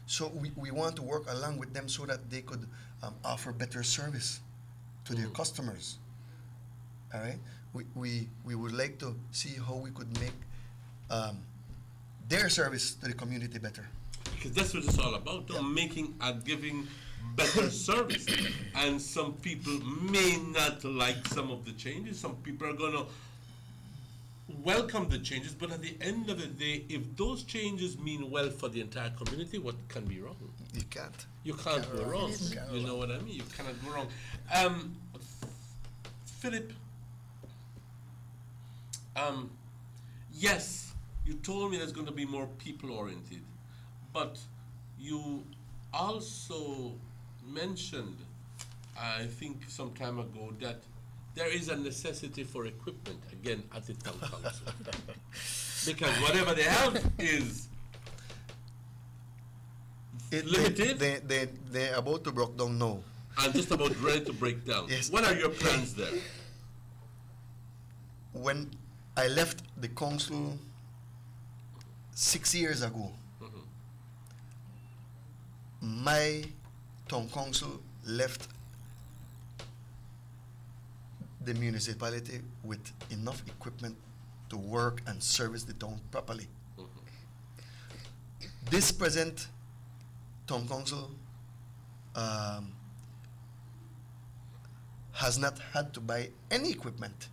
So we want to work along with them so that they could offer better service to their customers. All right. We would like to see how we could make their service to the community better.
Because that's what it's all about, making and giving better service. And some people may not like some of the changes. Some people are going to welcome the changes. But at the end of the day, if those changes mean well for the entire community, what can be wrong?
You can't.
You can't go wrong. You know what I mean? You cannot go wrong. Philip, yes, you told me there's going to be more people-oriented. But you also mentioned, I think some time ago, that there is a necessity for equipment, again, at the town council. Because whatever they have is limited.
They're about to break down now.
And just about ready to break down.
Yes.
What are your plans there?
When I left the council 6 years ago, my town council left the municipality with enough equipment to work and service the town properly. This present town council has not had to buy any equipment.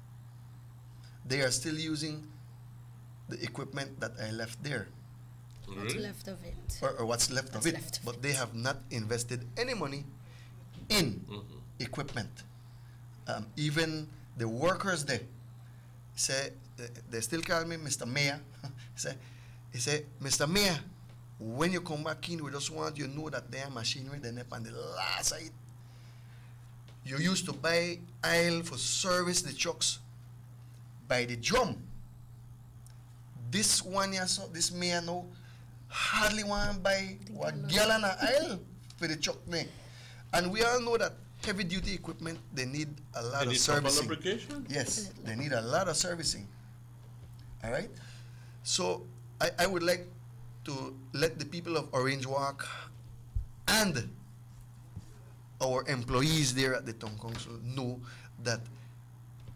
They are still using the equipment that I left there.
What's left of it.
Or what's left of it. But they have not invested any money in equipment. Even the workers there say, they still call me Mr. Mayor. He say, Mr. Mayor, when you come back in, we just want you to know that their machinery, they're on the last side. You used to buy oil for service the trucks by the drum. This one year, so this mayor now hardly want to buy a gallon of oil for the truck there. And we all know that heavy duty equipment, they need a lot of servicing.
Lubrication?
Yes, they need a lot of servicing. All right? So I would like to let the people of Orange Walk and our employees there at the town council know that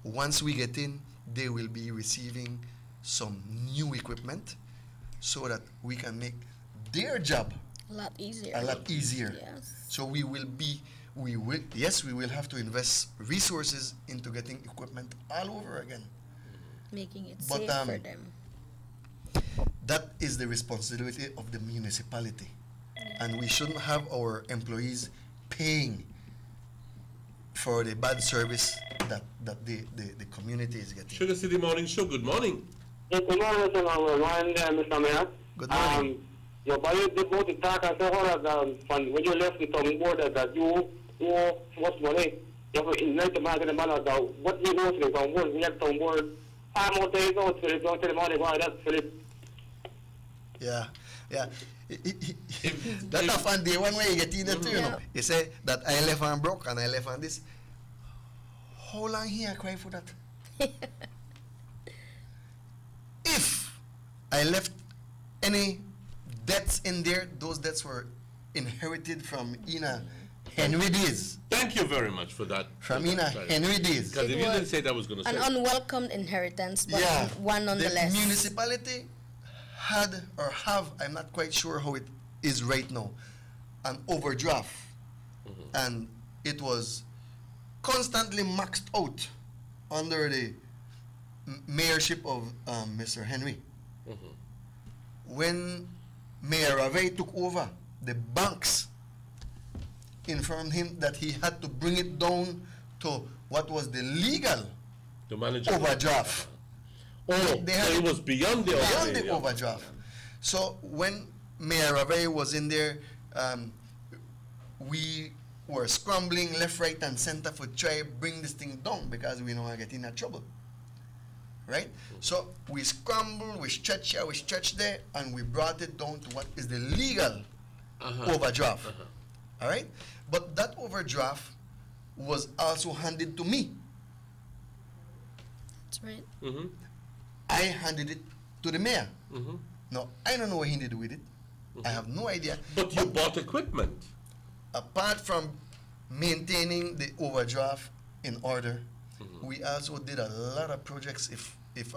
once we get in, they will be receiving some new equipment so that we can make their job
a lot easier.
Yes. So we will have to invest resources into getting equipment all over again.
Making it safe for them.
That is the responsibility of the municipality. And we shouldn't have our employees paying for the bad service that the community is getting.
Sugar City Morning Show, good morning.
Yes, good morning, Mr. Mayor.
Good morning.
Your body about the talk and so on, when you left the town board that you was money, you have to invite the market and manner that what you go to the town board, we have town board 5 more days out to the morning, why that's Philip.
Yeah. That's a fun day one way you get in there too, you know. You say that I left and broke and I left and this. How long he I cry for that? If I left any debts in there, those debts were inherited from Ina Henry days.
Thank you very much for that.
From Ina Henry days.
Because if you didn't say that, I was going to say.
An unwelcome inheritance, but one nonetheless.
The municipality had or have, I'm not quite sure how it is right now, an overdraft. And it was constantly maxed out under the mayorship of Mr. Henry. When Mayor Rave took over, the banks informed him that he had to bring it down to what was the legal overdraft.
So it was beyond the
overdraft. So when Mayor Rave was in there, we were scrambling left, right, and center for try bring this thing down because we know I get in trouble. Right? So we scrambled, we stretched here, we stretched there, and we brought it down to what is the legal overdraft. All right? But that overdraft was also handed to me.
That's right.
I handed it to the mayor. Now, I don't know what he did with it. I have no idea.
But you bought equipment.
Apart from maintaining the overdraft in order, we also did a lot of projects. If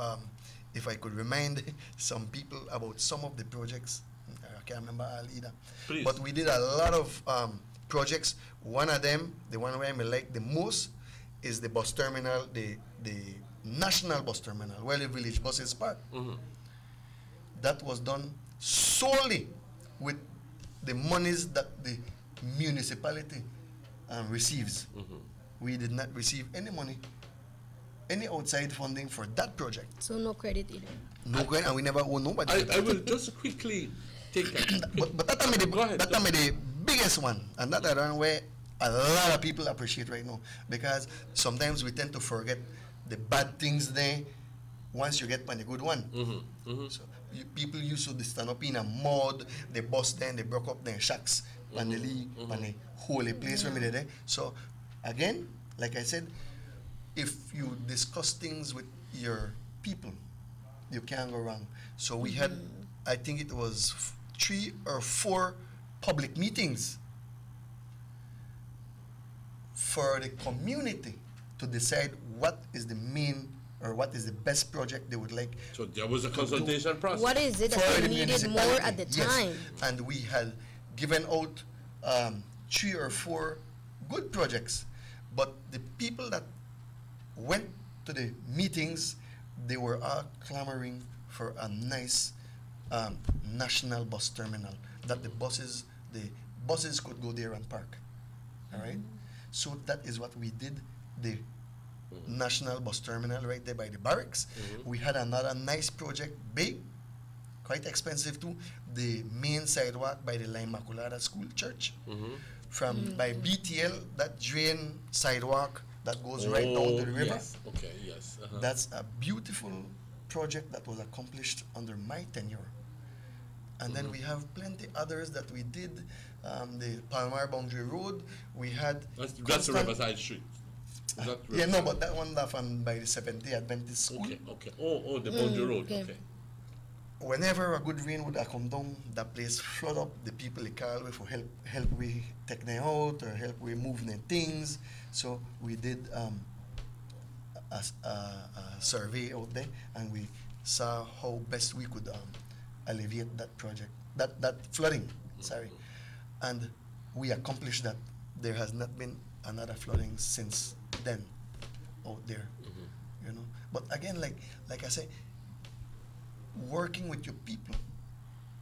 I could remind some people about some of the projects, I can't remember all either.
Please.
But we did a lot of projects. One of them, the one where I like the most, is the bus terminal, the national bus terminal, where the village buses park. That was done solely with the monies that the municipality receives. We did not receive any money, any outside funding for that project.
So no credit either.
No credit, and we never owe nobody.
I will just quickly take that.
but that may be the biggest one, and that is where a lot of people appreciate right now, because sometimes we tend to forget the bad things there once you get on the good one. So people used to stand up in a mud, they bust them, they broke up their shacks, and they leave on the holy place where they there. So again, like I said, if you discuss things with your people, you can't go wrong. So we had, I think it was 3 or 4 public meetings for the community to decide what is the main or what is the best project they would like.
So there was a consultation process.
What is it that they needed more at the time?
Yes. And we had given out 3 or 4 good projects, but the people that went to the meetings, they were all clamoring for a nice national bus terminal that the buses could go there and park. All right. So that is what we did. The national bus terminal right there by the barracks. We had another nice project, big, quite expensive too. The main sidewalk by the La Immaculada School Church. From by BTL, that drain sidewalk that goes right down to the river.
Yes. Okay, yes.
That's a beautiful project that was accomplished under my tenure. And then we have plenty others that we did. The Palmar Boundary Road, we had...
That's the Riverside Street.
Yeah, no, but that one by the Seventh-day Adventist School.
Okay. Oh, the Boundary Road. Okay.
Whenever a good rain would come down, that place flood up. The people they call we for help we take them out or help we move their things. So we did a survey out there, and we saw how best we could alleviate that project, that flooding. Sorry, and we accomplished that. There has not been another flooding since then out there, you know. But again, like I say, working with your people,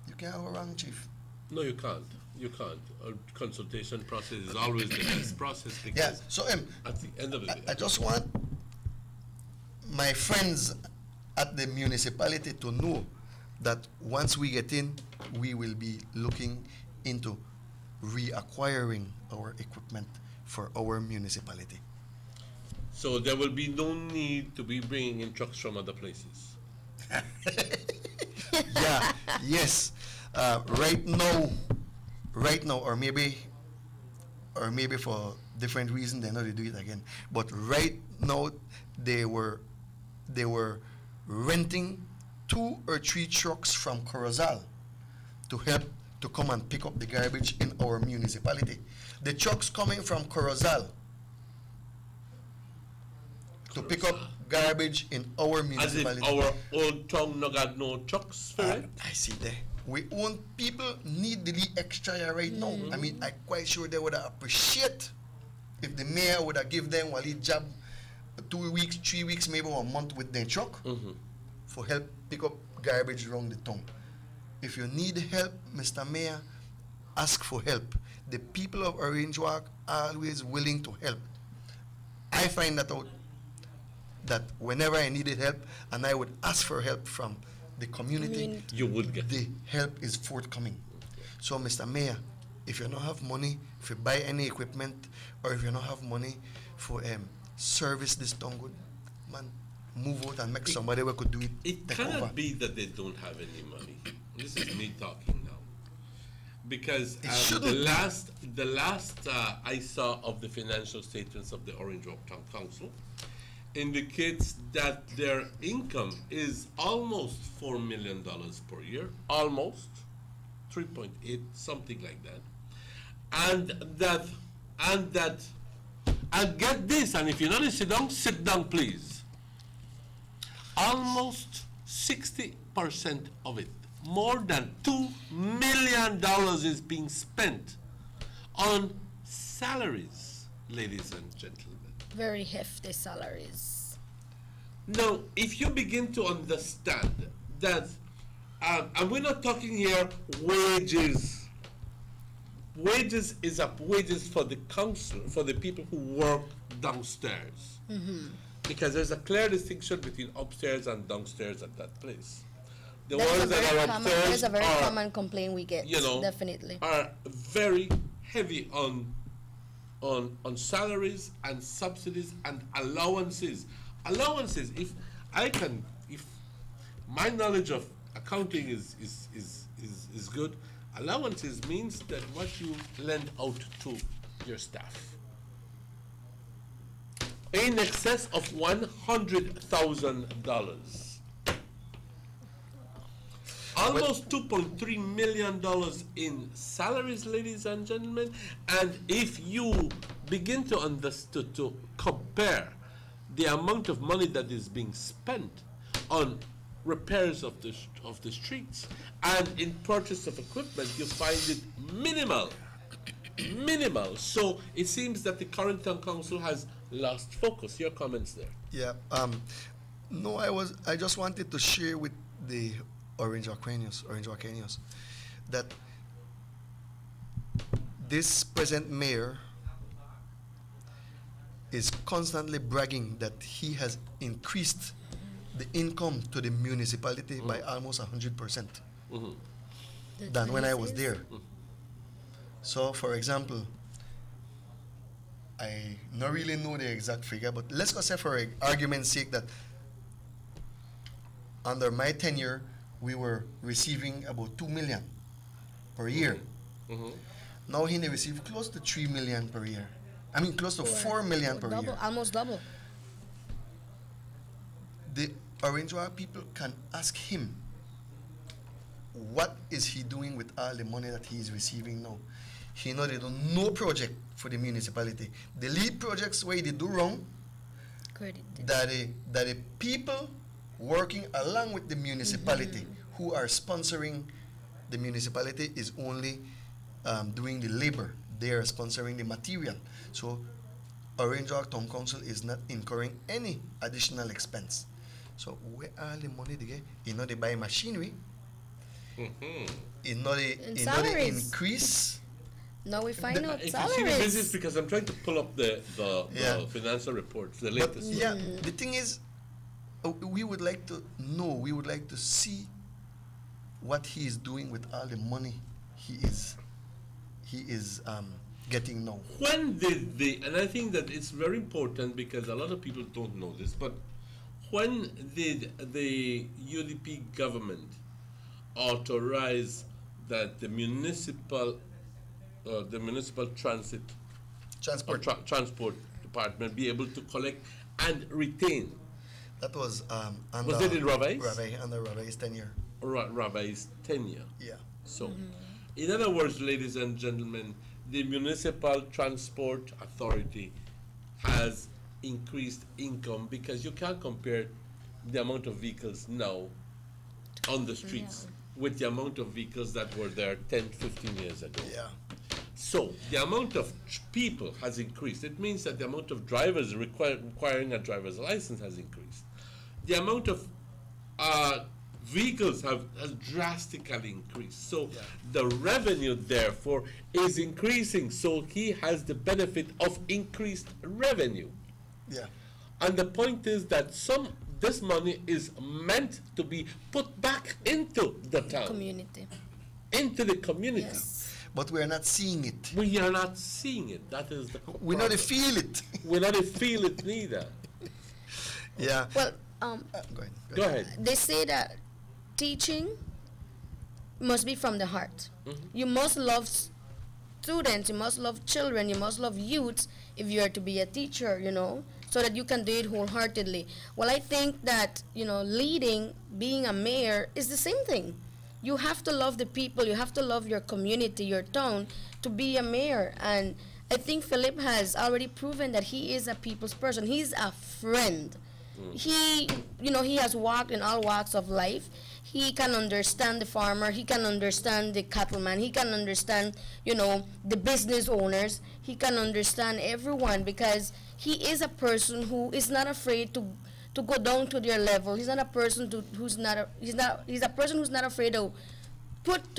you can't go wrong, Chief.
No, you can't. You can't. A consultation process is always the best process.
Yeah. So
at the end of the day,
I just want my friends at the municipality to know that once we get in, we will be looking into reacquiring our equipment for our municipality.
So there will be no need to be bringing in trucks from other places.
Yeah, yes. Right now, or maybe for different reasons, they know they do it again. But right now, they were renting 2 or 3 trucks from Corozal to help to come and pick up the garbage in our municipality. The trucks coming from Corozal to pick up garbage in our municipality.
As if our old town no got no trucks for it?
I see there. We own people need the extra right now. I mean, I'm quite sure they would appreciate if the mayor would have give them while he job 2 weeks, 3 weeks, maybe 1 month with their truck for help pick up garbage around the town. If you need help, Mr. Mayor, ask for help. The people of Orange Walk are always willing to help. I find that out, that whenever I needed help and I would ask for help from the community,
you would get
the help is forthcoming. So, Mr. Mayor, if you don't have money, if you buy any equipment, or if you don't have money for service this town good, man, move out and make somebody who could do it.
It cannot be that they don't have any money. This is me talking now, because the last I saw of the financial statements of the Orange Walk Town Council indicates that their income is almost $4 million per year, almost 3.8, something like that, and get this, and if you're not sit down, please. Almost 60% of it, more than $2 million, is being spent on salaries, ladies and gentlemen.
Very hefty salaries.
Now, if you begin to understand that, and we're not talking here wages. Wages is wages for the council, for the people who work downstairs. Because there's a clear distinction between upstairs and downstairs at that place. The ones that are upstairs
there's a very common complaint we get, definitely.
Are very heavy on salaries and subsidies and allowances. Allowances, if my knowledge of accounting is good, allowances means that what you lend out to your staff. In excess of $100,000. almost $2.3 million in salaries, ladies and gentlemen. And if you begin to compare the amount of money that is being spent on repairs of the streets and in purchase of equipment, you find it minimal. So it seems that the current town council has lost focus. Your comments there?
Yeah. No, I just wanted to share with the Orange Arcanius, that this present mayor is constantly bragging that he has increased the income to the municipality by almost 100% than when I was there. So, for example, I don't really know the exact figure, but let's go say for argument's sake that under my tenure, we were receiving about 2 million per year. Now he receive close to 3 million per year. I mean, close to 4 million per year.
Almost double.
The Orange Walk people can ask him, what is he doing with all the money that he is receiving now? He know they do no project for the municipality. The lead projects where they do wrong, that the people working along with the municipality who are sponsoring the municipality is only doing the labor. They are sponsoring the material. So Orange Walk Town Council is not incurring any additional expense. So where are the money they get? You know, they buy machinery. You know, they increase.
Now we find out
if
salaries.
you see the business, because I'm trying to pull up the financial reports, the latest.
But, the thing is, we would like to know, we would like to see what he is doing with all the money he is getting now.
When did and I think that it's very important because a lot of people don't know this, but when did the UDP government authorize that the municipal transport department be able to collect and retain?
That was
was it in Ravais?
Under Ravais' tenure.
Ravais' tenure.
Yeah.
So, in other words, ladies and gentlemen, the Municipal Transport Authority has increased income because you can't compare the amount of vehicles now on the streets with the amount of vehicles that were there 10, 15 years ago.
Yeah.
So the amount of people has increased. It means that the amount of drivers requiring a driver's license has increased. The amount of vehicles has drastically increased. So the revenue, therefore, is increasing. So he has the benefit of increased revenue.
Yeah.
And the point is that this money is meant to be put back into the town.
Community.
Into the community.
Yes.
But we are not seeing it.
We are not seeing it. That is the problem.
We not feel it.
We not feel it neither.
Yeah.
Well,
go ahead.
They say that teaching must be from the heart. You must love students, you must love children, you must love youths if you are to be a teacher, you know, so that you can do it wholeheartedly. Well, I think that, you know, leading, being a mayor is the same thing. You have to love the people, you have to love your community, your town, to be a mayor. And I think Philip has already proven that he is a people's person. He's a friend. He, you know, he has walked in all walks of life. He can understand the farmer, he can understand the cattleman, he can understand, you know, the business owners. He can understand everyone because he is a person who is not afraid to go down to their level. He's not a person he's a person who's not afraid to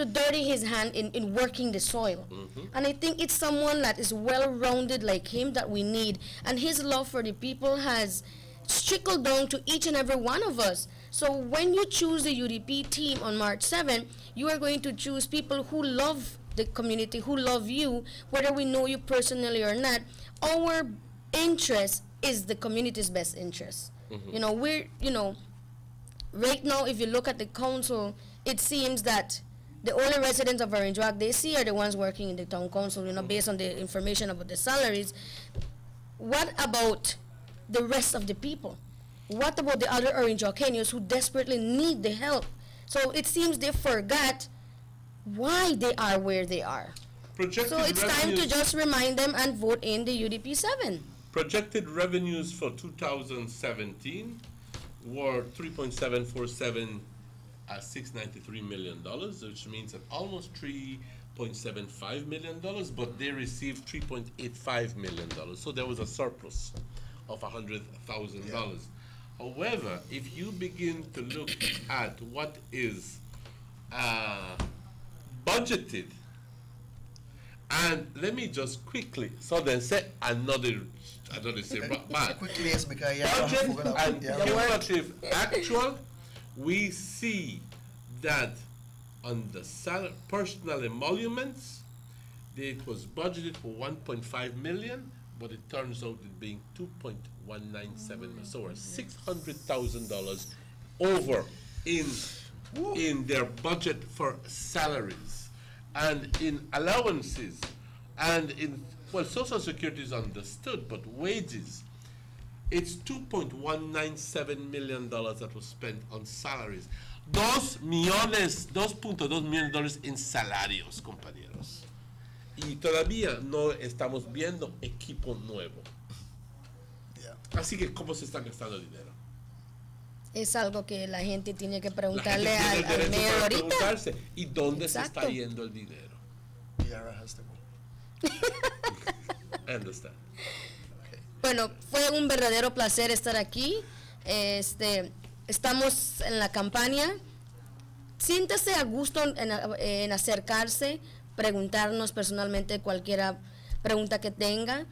dirty his hand in working the soil. And I think it's someone that is well-rounded like him that we need. And his love for the people has trickled down to each and every one of us. So when you choose the UDP team on March 7, you are going to choose people who love the community, who love you, whether we know you personally or not. Our interest is the community's best interest. You know, right now, if you look at the council, it seems that the only residents of Orange Walk they see are the ones working in the town council, you know, based on the information about the salaries. What about the rest of the people? What about the other Orange Walkenians who desperately need the help? So it seems they forgot why they are where they are.
Projected
So it's time to
revenues-
just remind them and vote in the UDP 7.
Projected revenues for 2017 were $3.747 $693 million, which means that almost $3.75 million, but they received $3.85 million. So there was a surplus of $100,000. However, if you begin to look at what is budgeted, and let me just quickly, so then say another say, but
Quickly, yes, because
budget and cumulative actual, we see that on the personal emoluments, it was budgeted for 1.5 million, but it turns out it being 2.197 million. So we're $600,000 over in their budget for salaries and in allowances and in, well, Social Security is understood, but wages, it's $2.197 million that was spent on salaries. $2.2 millones en salarios, compañeros. Y todavía no estamos viendo equipo nuevo. Así que, ¿cómo se está gastando el dinero?
Es algo que la gente tiene que
La
preguntarle
gente tiene
al
derecho
mayor
para
ahorita.
preguntarse, ¿y dónde
Exacto.
se está yendo el dinero? I understand.
Bueno, fue un verdadero placer estar aquí. Estamos en la campaña. Siéntese a gusto en acercarse, preguntarnos personalmente cualquier pregunta que tenga.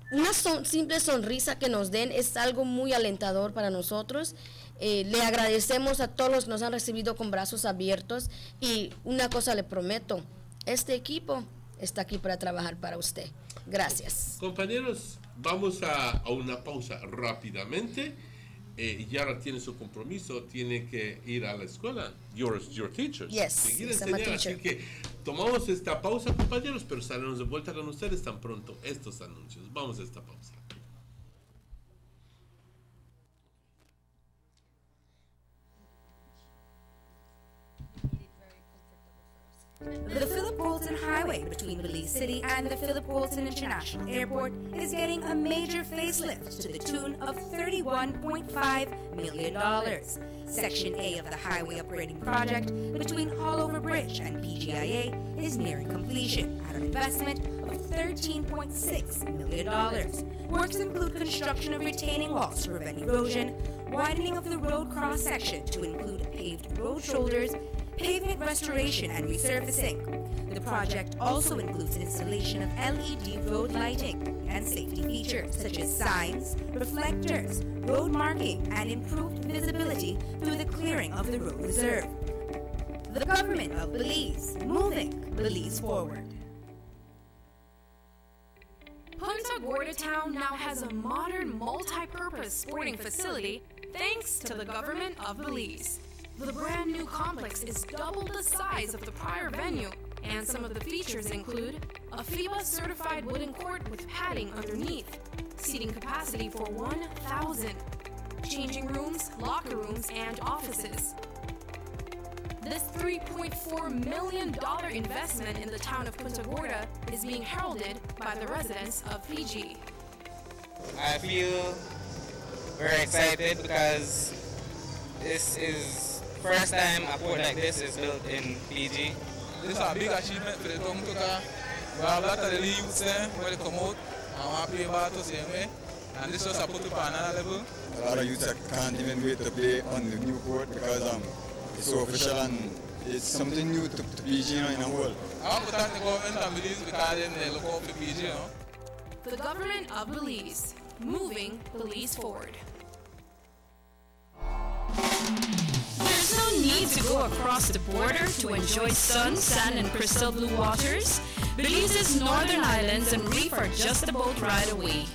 Una simple sonrisa que nos den es algo muy alentador para nosotros. Le agradecemos a todos los que nos han recibido con brazos abiertos y una cosa le prometo, este equipo está aquí para trabajar para usted. Gracias.
Compañeros, vamos a una pausa rápidamente. Yara tiene su compromiso, tiene que ir a la escuela. Your teachers.
Yes,
Seguir
yes, I'm a
enseñar.
teacher.
Así que tomamos esta pausa, compañeros, pero estaremos de vuelta con ustedes tan pronto estos anuncios. Vamos a esta pausa.
The Philip Walton Highway between Belize City and the Philip Walton International Airport is getting a major facelift to the tune of $31.5 million. Section A of the highway upgrading project between Haulover Bridge and PGIA is nearing completion at an investment of $13.6 million. Works include construction of retaining walls to prevent erosion, widening of the road cross-section to include paved road shoulders, pavement restoration and resurfacing. The project also includes installation of LED road lighting and safety features such as signs, reflectors, road marking, and improved visibility through the clearing of the road reserve. The government of Belize, moving Belize forward.
Punta Gorda Town now has a modern multi-purpose sporting facility thanks to the government of Belize. The brand new complex is double the size of the prior venue, and some of the features include a FIBA certified wooden court with padding underneath, seating capacity for 1,000, changing rooms, locker rooms, and offices. This $3.4 million investment in the town of Punta Gorda is being heralded by the residents of Fiji.
I feel very excited because this is first time a port like this is built in Fiji.
This is a big achievement for the town. We have a lot of the youths there where they come out and want to play ball the same way. And this was put up on another level.
A lot of youths can't even wait to play on the new court because it's so official and it's something new to PG, you know, in the world.
I want to thank the government of Belize because they look out for PG, you know.
The government of Belize, moving Belize forward. There's no need to go across the border to enjoy sun, sand, and crystal blue waters. Belize's northern islands and reef are just a boat ride away.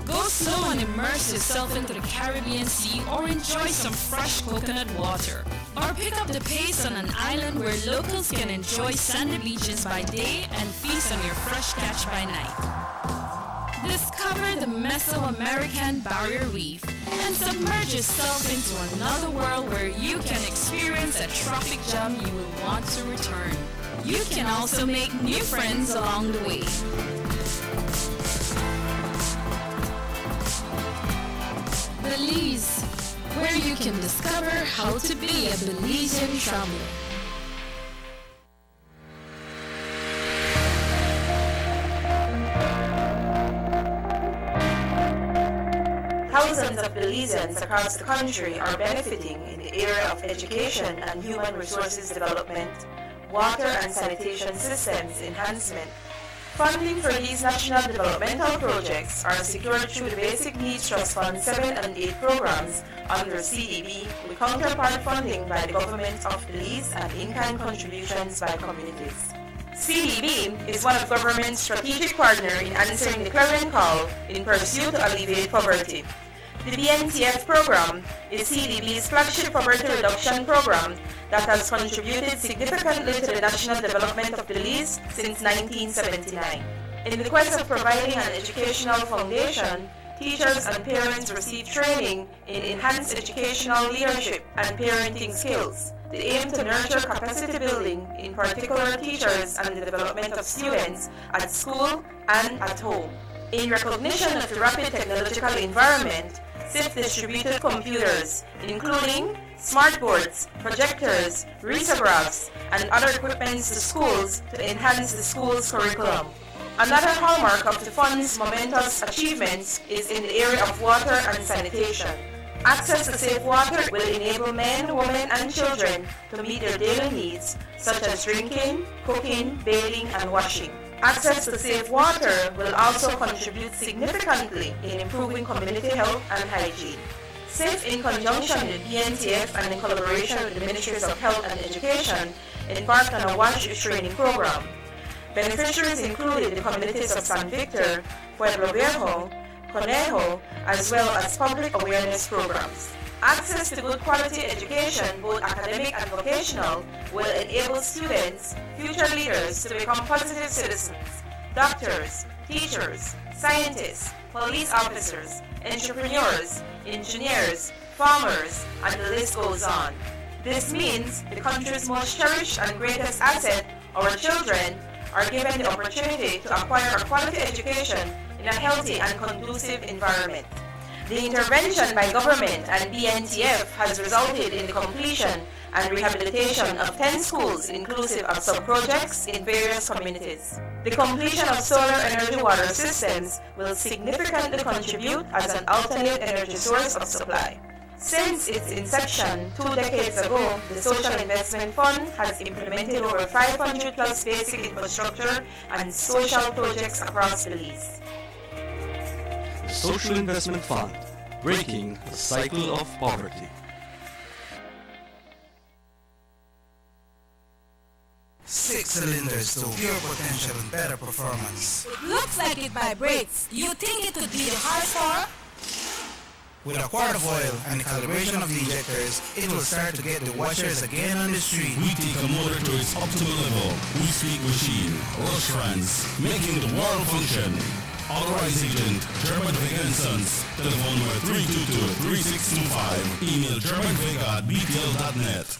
Go slow and immerse yourself into the Caribbean Sea or enjoy some fresh coconut water. Or pick up the pace on an island where locals can enjoy sandy beaches by day and feast on your fresh catch by night. Discover the Mesoamerican Barrier Reef,
and submerge yourself into another world where you can experience a traffic jam you will want to return. You can also make new friends along the way. Belize, where you can discover how to be a Belizean traveler.
Thousands of Belizeans across the country are benefiting in the area of education and human resources development, water and sanitation systems enhancement. Funding for these national developmental projects are secured through the Basic Needs Trust Fund 7 and 8 programs under CDB, with counterpart funding by the government of Belize and in-kind contributions by communities. CDB is one of government's strategic partners in answering the clarion call in pursuit to alleviate poverty. The BNTF program is CDB's flagship poverty reduction program that has contributed significantly to the national development of Belize since 1979. In the quest of providing an educational foundation, teachers and parents receive training in enhanced educational leadership and parenting skills. The aim to nurture capacity building, in particular teachers and the development of students at school and at home. In recognition of the rapid technological environment, SIF distributed computers, including smartboards, projectors, risographs, and other equipments to schools to enhance the school's curriculum. Another hallmark of the fund's momentous achievements is in the area of water and sanitation. Access to safe water will enable men, women, and children to meet their daily needs, such as drinking, cooking, bathing, and washing. Access to safe water will also contribute significantly in improving community health and hygiene. SIF, in conjunction with BNTF and in collaboration with the Ministries of Health and Education, embarked on a wash training program. Beneficiaries included the communities of San Victor, Pueblo Viejo, Conejo, as well as public awareness programs. Access to good quality education, both academic and vocational, will enable students, future leaders, to become positive citizens, doctors, teachers, scientists, police officers, entrepreneurs, engineers, farmers, and the list goes on. This means the country's most cherished and greatest asset, our children, are given the opportunity to acquire a quality education in a healthy and conducive environment. The intervention by government and BNTF has resulted in the completion and rehabilitation of 10 schools inclusive of sub-projects in various communities. The completion of solar energy water systems will significantly contribute as an alternate energy source of supply. Since its inception 2 decades ago, the Social Investment Fund has implemented over 500 plus basic infrastructure and social projects across Belize.
The Social Investment Fund, breaking the cycle of poverty.
Six cylinders to pure potential and better performance.
Looks like it vibrates. You think it could be the horsepower?
With a quart of oil and the calibration of the injectors, it will start to get the watchers again on the street.
We take a motor to its optimal level. We speak machine, Roshrans, making the world function. Authorized agent, German Vega & Sons. Telephone number 322-3625. Email germanvega@btl.net.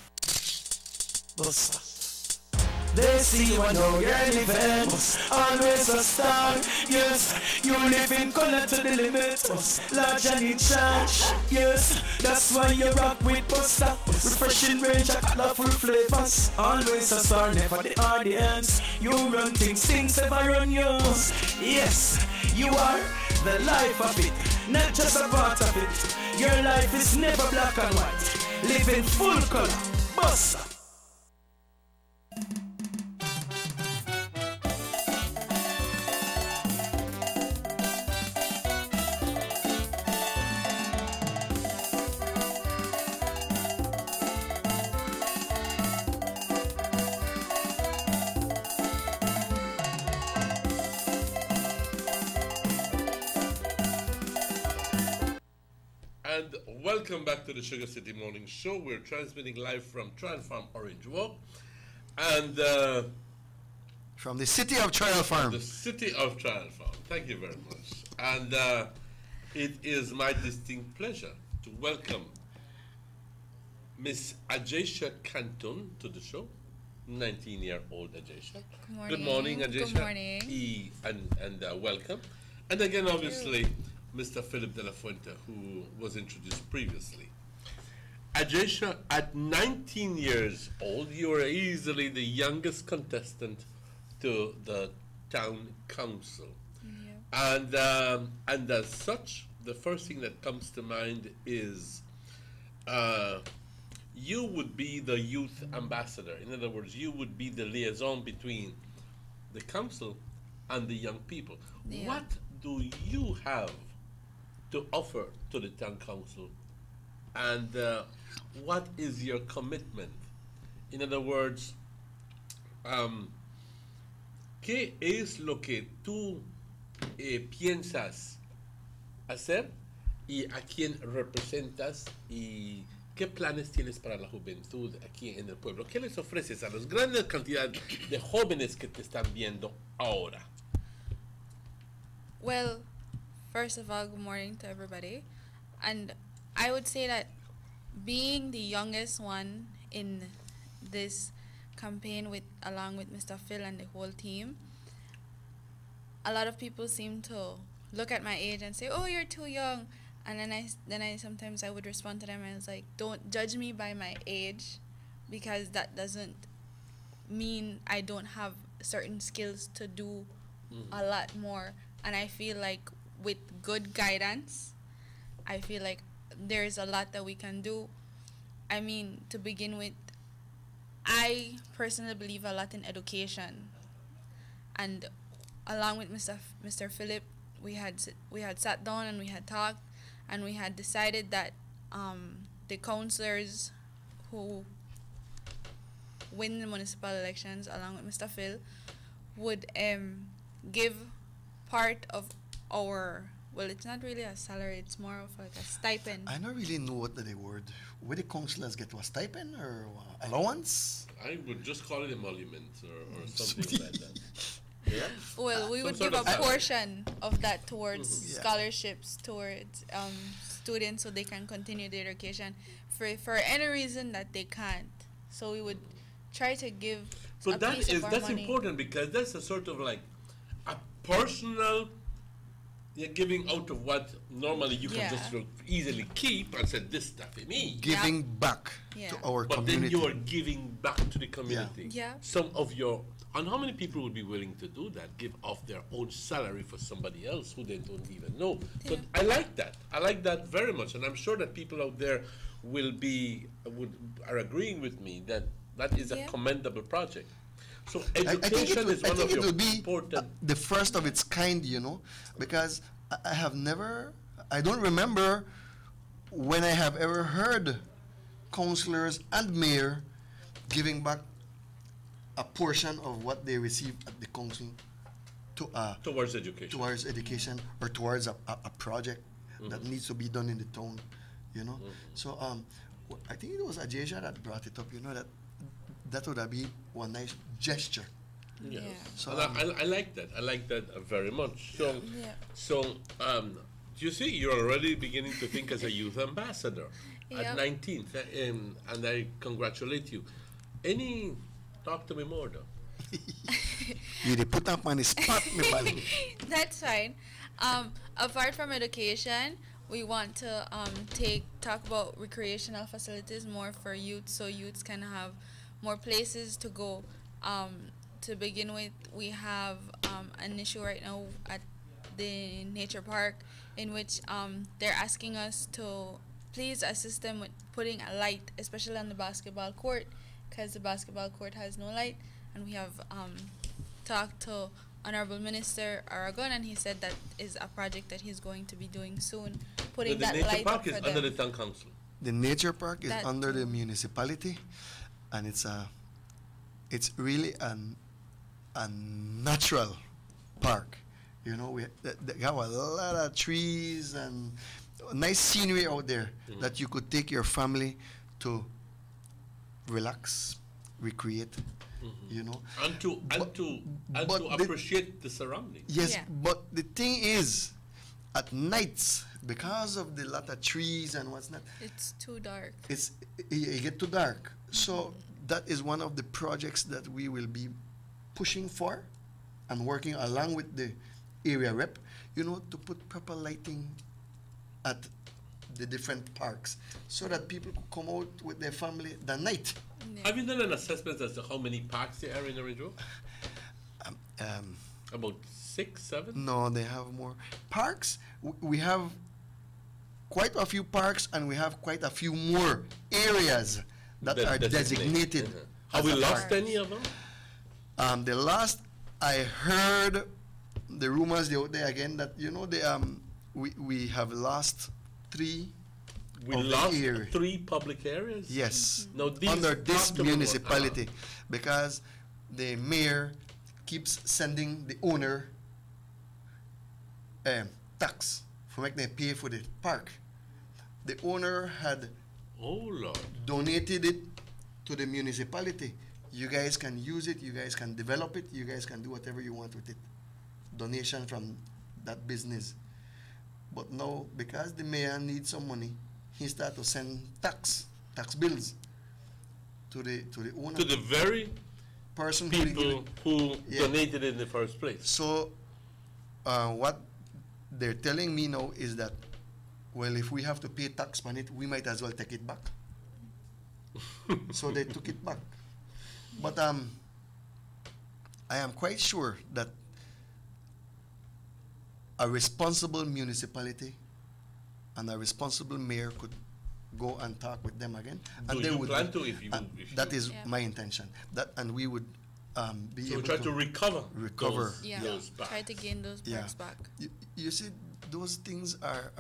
They see you and know you're an event. Always a star, yes. You live in color to the limit. Large and in charge, yes. That's why you rock with Buster. Refreshing range of colorful flavors. Always a star, never the audience. You run things never run yours. Yes, you are the life of it, not just a part of it. Your life is never black and white. Live in full color, Buster.
And welcome back to the Sugar City Morning Show. We're transmitting live from Trial Farm Orange Walk. And
from the city of Trial Farm.
The city of Trial Farm. Thank you very much. And it is my distinct pleasure welcome Miss Ajaysha Cantun to the show. 19-year-old Ajaysha.
Good morning.
Ajaysha.
Good morning.
And welcome. And again, obviously, Mr. Philip de la Fuente, who was introduced previously. Ajaysha, at 19 years old, you are easily the youngest contestant to the town council. Yeah. And as such, the first thing that comes to mind is you would be the youth ambassador. In other words, you would be the liaison between the council and the young people. Yeah. What do you have to offer to the town council? And what is your commitment? In other words, ¿qué es lo que tú piensas hacer y a quién representas y qué planes tienes para la juventud aquí en el pueblo? ¿Qué les ofreces a las grandes cantidades de jóvenes que te están viendo ahora?
Well, first of all, good morning to everybody. And I would say that being the youngest one in this campaign along with Mr. Phil and the whole team, a lot of people seem to look at my age and say, "Oh, you're too young." And then I sometimes I would respond to them and I was like, "Don't judge me by my age, because that doesn't mean I don't have certain skills to do a lot more." And I feel like with good guidance, I feel like there's a lot that we can do. I mean, to begin with, I personally believe a lot in education, and along with Mr. Philip, we had sat down and we had talked, and we had decided that the councillors who win the municipal elections, along with Mr. Phil, would give part of our, well, it's not really a salary, it's more of like a stipend.
I don't really know what the word. Would the councillors get a stipend or allowance?
I would just call it emolument or something like that. Yeah.
Well, we would give a portion of that towards scholarships, towards students, so they can continue their education for any reason that they can't. So we would try to give.
So that's important, because that's a sort of like a personal giving out of what normally you can just easily keep and say, "This stuff is me."
Giving back to our community. But
then you are giving back to the community.
Yeah.
Some of your. And how many people would be willing to do that? Give off their own salary for somebody else who they don't even know. Yeah. So I like that. I like that very much, and I'm sure that people out there are agreeing with me that that is a commendable project. So education is one of your important.
The first of its kind, because I don't remember when I have ever heard councillors and mayor giving back a portion of what they receive at the council
towards education,
or towards a project that needs to be done in the town, So I think it was Ajaysha that brought it up, that would be one nice gesture.
Yeah. So I like that. I like that very much. So you see, you're already beginning to think as a youth ambassador at 19, and I congratulate you. Talk to me more, though.
You put up on the spot, me buddy.
That's fine. Apart from education, we want to talk about recreational facilities more for youth, so youths can have more places to go. To begin with, we have an issue right now at the nature park, in which they're asking us to please assist them with putting a light, especially on the basketball court, because the basketball court has no light. And we have talked to Honorable Minister Aragon, and he said that is a project that he's going to be doing soon, putting that light up for them.
The nature park is under the town council.
The nature park is under the municipality, and it's really a natural park. They have a lot of trees and nice scenery out there that you could take your family to relax, recreate,
and to appreciate the surroundings.
Yes, but the thing is, at nights because of the lot of trees and what's not,
It's too dark.
it get too dark. So that is one of the projects that we will be pushing for and working along with the area rep, to put proper lighting at the different parks so that people could come out with their family that night.
Have you done an assessment as to how many parks there are in Orange Grove? About 6, 7?
No, they have more parks. We have quite a few parks, and we have quite a few more areas that are designated.
Have we lost any of them?
The last I heard, the rumors out there again that we have lost 3.
We lost 3 public areas.
Yes,
now these
under this municipality, because the mayor keeps sending the owner tax for making them pay for the park. The owner had donated it to the municipality. You guys can use it, you guys can develop it, you guys can do whatever you want with it. Donation from that business. But now, because the mayor needs some money, he started to send tax bills to the owner.
To the very
person
people who donated it in the first place.
So what they're telling me now is that, well, if we have to pay tax on it, we might as well take it back. So they took it back. But I am quite sure that a responsible municipality and a responsible mayor could go and talk with them again. And
Do
they
you
would,
plan to if you...
that is my intention. And we would be able
try to recover
those parks. Try to gain those parks back.
You see, those things are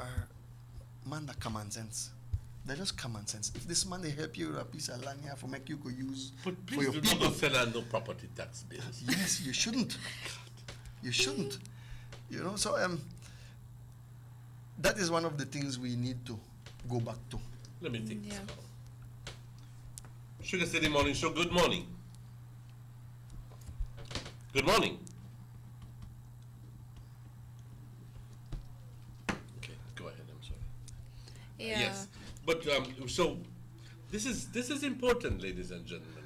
man, that common sense. They're just common sense. If this man they help you with a piece of land here for make you could use
but
for your
do
people.
not sell out no property tax bills.
Yes, you shouldn't. You shouldn't. So that is one of the things we need to go back to.
Let me think. Sugar City Morning Show, good morning. Good morning. Okay, go ahead, I'm sorry.
Yeah.
Yes, but so this is important, ladies and gentlemen.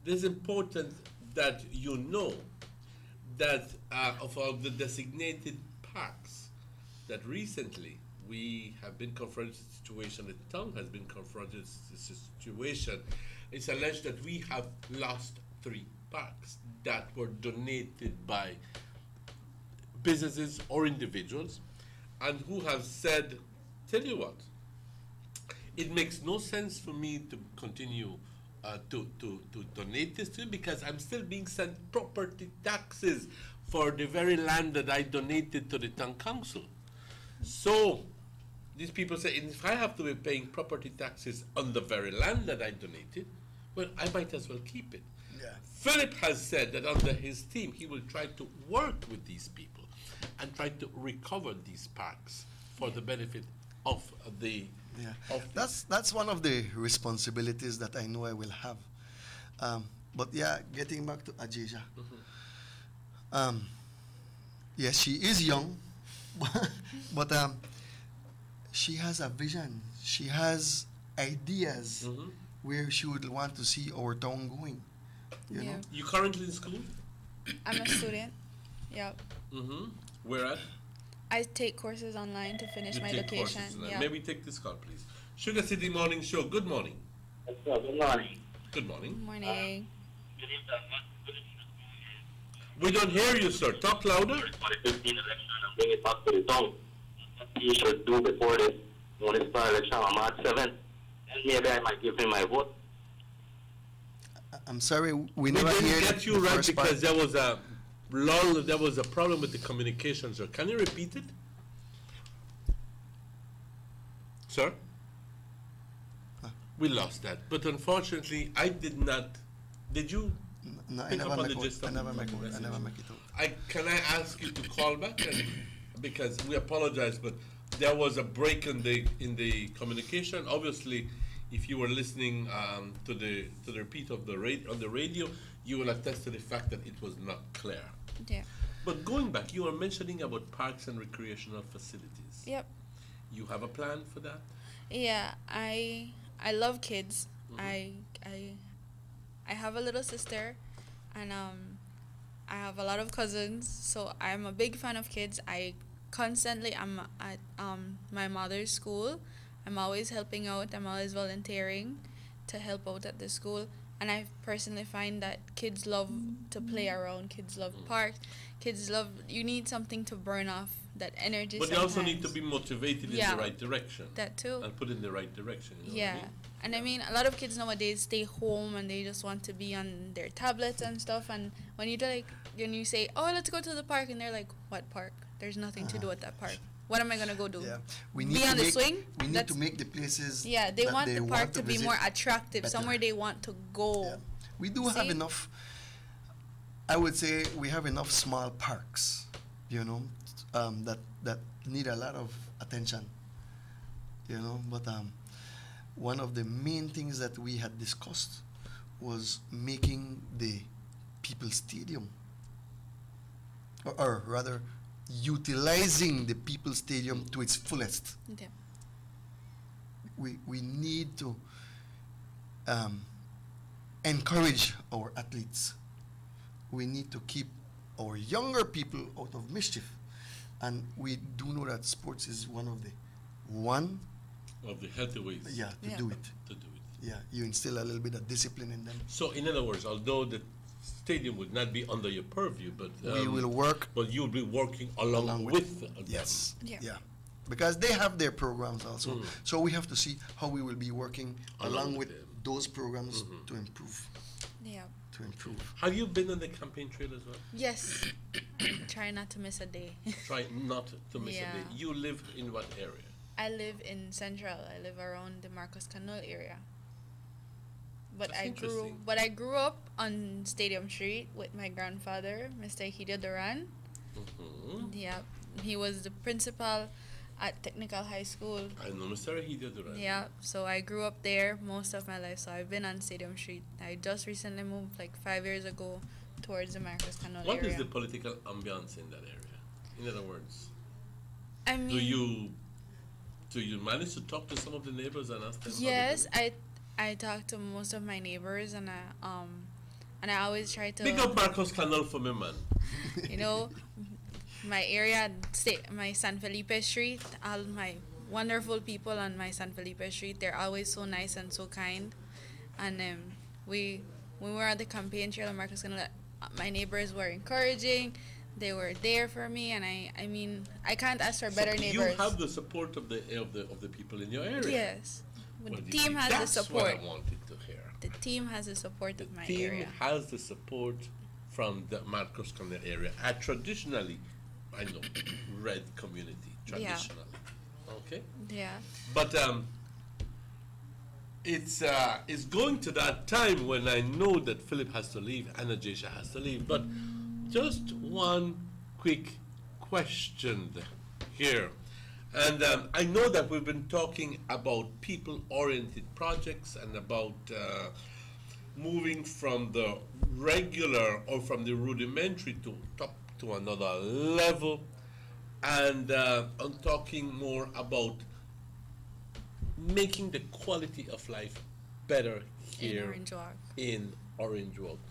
This is important that you know that of all the designated parks, that recently we have been confronted with a situation, the town has been confronted with a situation. It's alleged that we have lost 3 parks that were donated by businesses or individuals, and who have said, tell you what, it makes no sense for me to continue to donate this to you because I'm still being sent property taxes for the very land that I donated to the town council. So these people say, if I have to be paying property taxes on the very land that I donated, well, I might as well keep it. Philip has said that under his team, he will try to work with these people and try to recover these parks for the benefit of the...
That's one of the responsibilities that I know I will have. But getting back to Ajeja. Yes, she is young, but she has a vision. She has ideas where she would want to see our town going. You know?
You currently in school?
I'm a student. Yep.
Where at?
I take courses online to finish my education.
Maybe take this call, please. Sugar City Morning Show. Good morning.
Good morning.
Good morning.
Good morning.
We don't hear you, sir. Talk louder.
2015 election and bring it back to the town. What he should do before the municipal election on March 7th. And maybe I might give him my vote.
I'm sorry, we
never
heard
get you right because there was a lull. There was a problem with the communication, sir. Can you repeat it, sir? We lost that, but unfortunately, I did not. Did you?
No, I never make it. I never make it.
Can I ask you to call back? Because we apologize, but there was a break in the communication. Obviously, if you were listening to the repeat of on the radio, you will attest to the fact that it was not clear.
Yeah.
But going back, you were mentioning about parks and recreational facilities.
Yep.
You have a plan for that?
Yeah, I love kids. I have a little sister, and I have a lot of cousins. So I'm a big fan of kids. I constantly am at my mother's school. I'm always helping out. I'm always volunteering to help out at the school. And I personally find that kids love to play around. Kids love parks. Kids love. You need something to burn off that energy.
But you also need to be motivated in
Yeah,
the right direction.
that too.
And put in the right direction. You know
Yeah.
What I mean?
And I mean, a lot of kids nowadays stay home and they just want to be on their tablets and stuff. And when you say, oh, let's go to the park, and they're like, what park? There's nothing to do at that park. What am I gonna go do?
Yeah.
Be on the swing?
We need to make the places.
Yeah, they
that
want the park to be
visit
more attractive,
better.
somewhere they want to go.
Yeah. We do have enough. I would say we have enough small parks, you know, that need a lot of attention, you know. But one of the main things that we had discussed was making the People's Stadium, or rather, utilizing the People's Stadium to its fullest.
Okay.
We need to encourage our athletes. We need to keep our younger people out of mischief. And we do know that sports is one of
the healthy ways.
Yeah, to do it.
To do it.
Yeah, you instill a little bit of discipline in them.
So, in other words, although the stadium would not be under your purview, but
we will work.
But you'll be working along with them.
Yes. Yeah. Because they have their programs also. So we have to see how we will be working along with those programs to improve.
Yeah.
To improve.
Have you been on the campaign trail as well?
Yes. Try not to miss a day.
Try not to miss a
Yeah.
day. You live in what area?
I live in Central. I live around the Marcos Canal area. But
That's interesting.
I grew up on Stadium Street with my grandfather, Mr. Egidio Duran. Yeah, he was the principal at Technical High School.
I know Mr. Egidio Duran.
Yeah, so I grew up there most of my life. So I've been on Stadium Street. I just recently moved like 5 years ago towards the Marcos Canal
What
area.
is the political ambiance in that area? In other words,
I mean,
do you manage to talk to some of the neighbors and ask them?
yes, I talk to most of my neighbors, and I always try to
Big up Marcos Canal for me, man.
you know, my area, my San Felipe Street, all my wonderful people on my San Felipe Street, they're always so nice and so kind. And when we were at the campaign trail on Marcos Canal, my neighbors were encouraging. They were there for me, and I mean, I can't ask for better neighbors.
You have the support of the people in your area.
Yes.
Well,
The team has the support.
That's what I wanted to hear.
The team has the support of my
The team
area.
has the support from the Marcos Canal area. Traditionally, I know, red community, traditionally. Okay?
Yeah.
But it's going to that time when I know that Philip has to leave and Ajesha has to leave. But just one quick question here. And I know that we've been talking about people-oriented projects and about moving from the regular or from the rudimentary to top to another level. And I'm talking more about making the quality of life better here in Orange Walk.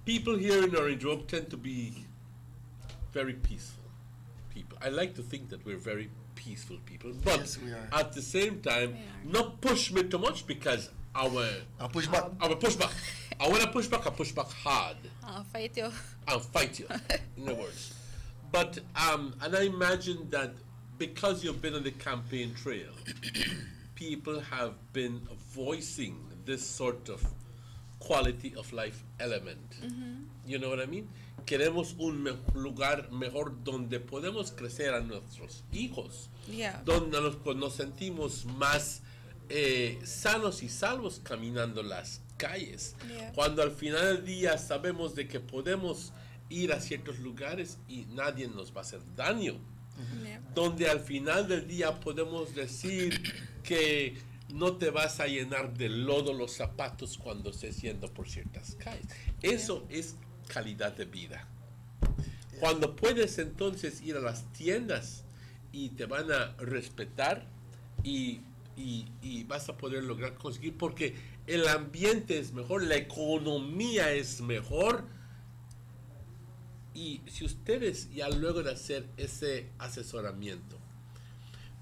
People here in Orange Walk tend to be very peaceful people. I like to think that we're very peaceful people, but
Yes, we are.
at the same time, not push me too much because our
pushback.
I want to push back. I push back hard.
I'll fight you.
I'll fight you. In other words, but and I imagine that because you've been on the campaign trail, people have been voicing this sort of quality of life element. You know what I mean? Queremos un lugar mejor donde podemos crecer a nuestros hijos,
Yeah.
donde nos sentimos más sanos y salvos caminando las calles.
Yeah.
Cuando al final del día sabemos de que podemos ir a ciertos lugares y nadie nos va a hacer daño.
Yeah.
Donde al final del día podemos decir que no te vas a llenar de lodo los zapatos cuando estés yendo por ciertas calles. Eso es calidad de vida. Cuando puedes entonces ir a las tiendas y te van a respetar y vas a poder lograr conseguir, porque el ambiente es mejor, la economía es mejor. Y si ustedes ya luego de hacer ese asesoramiento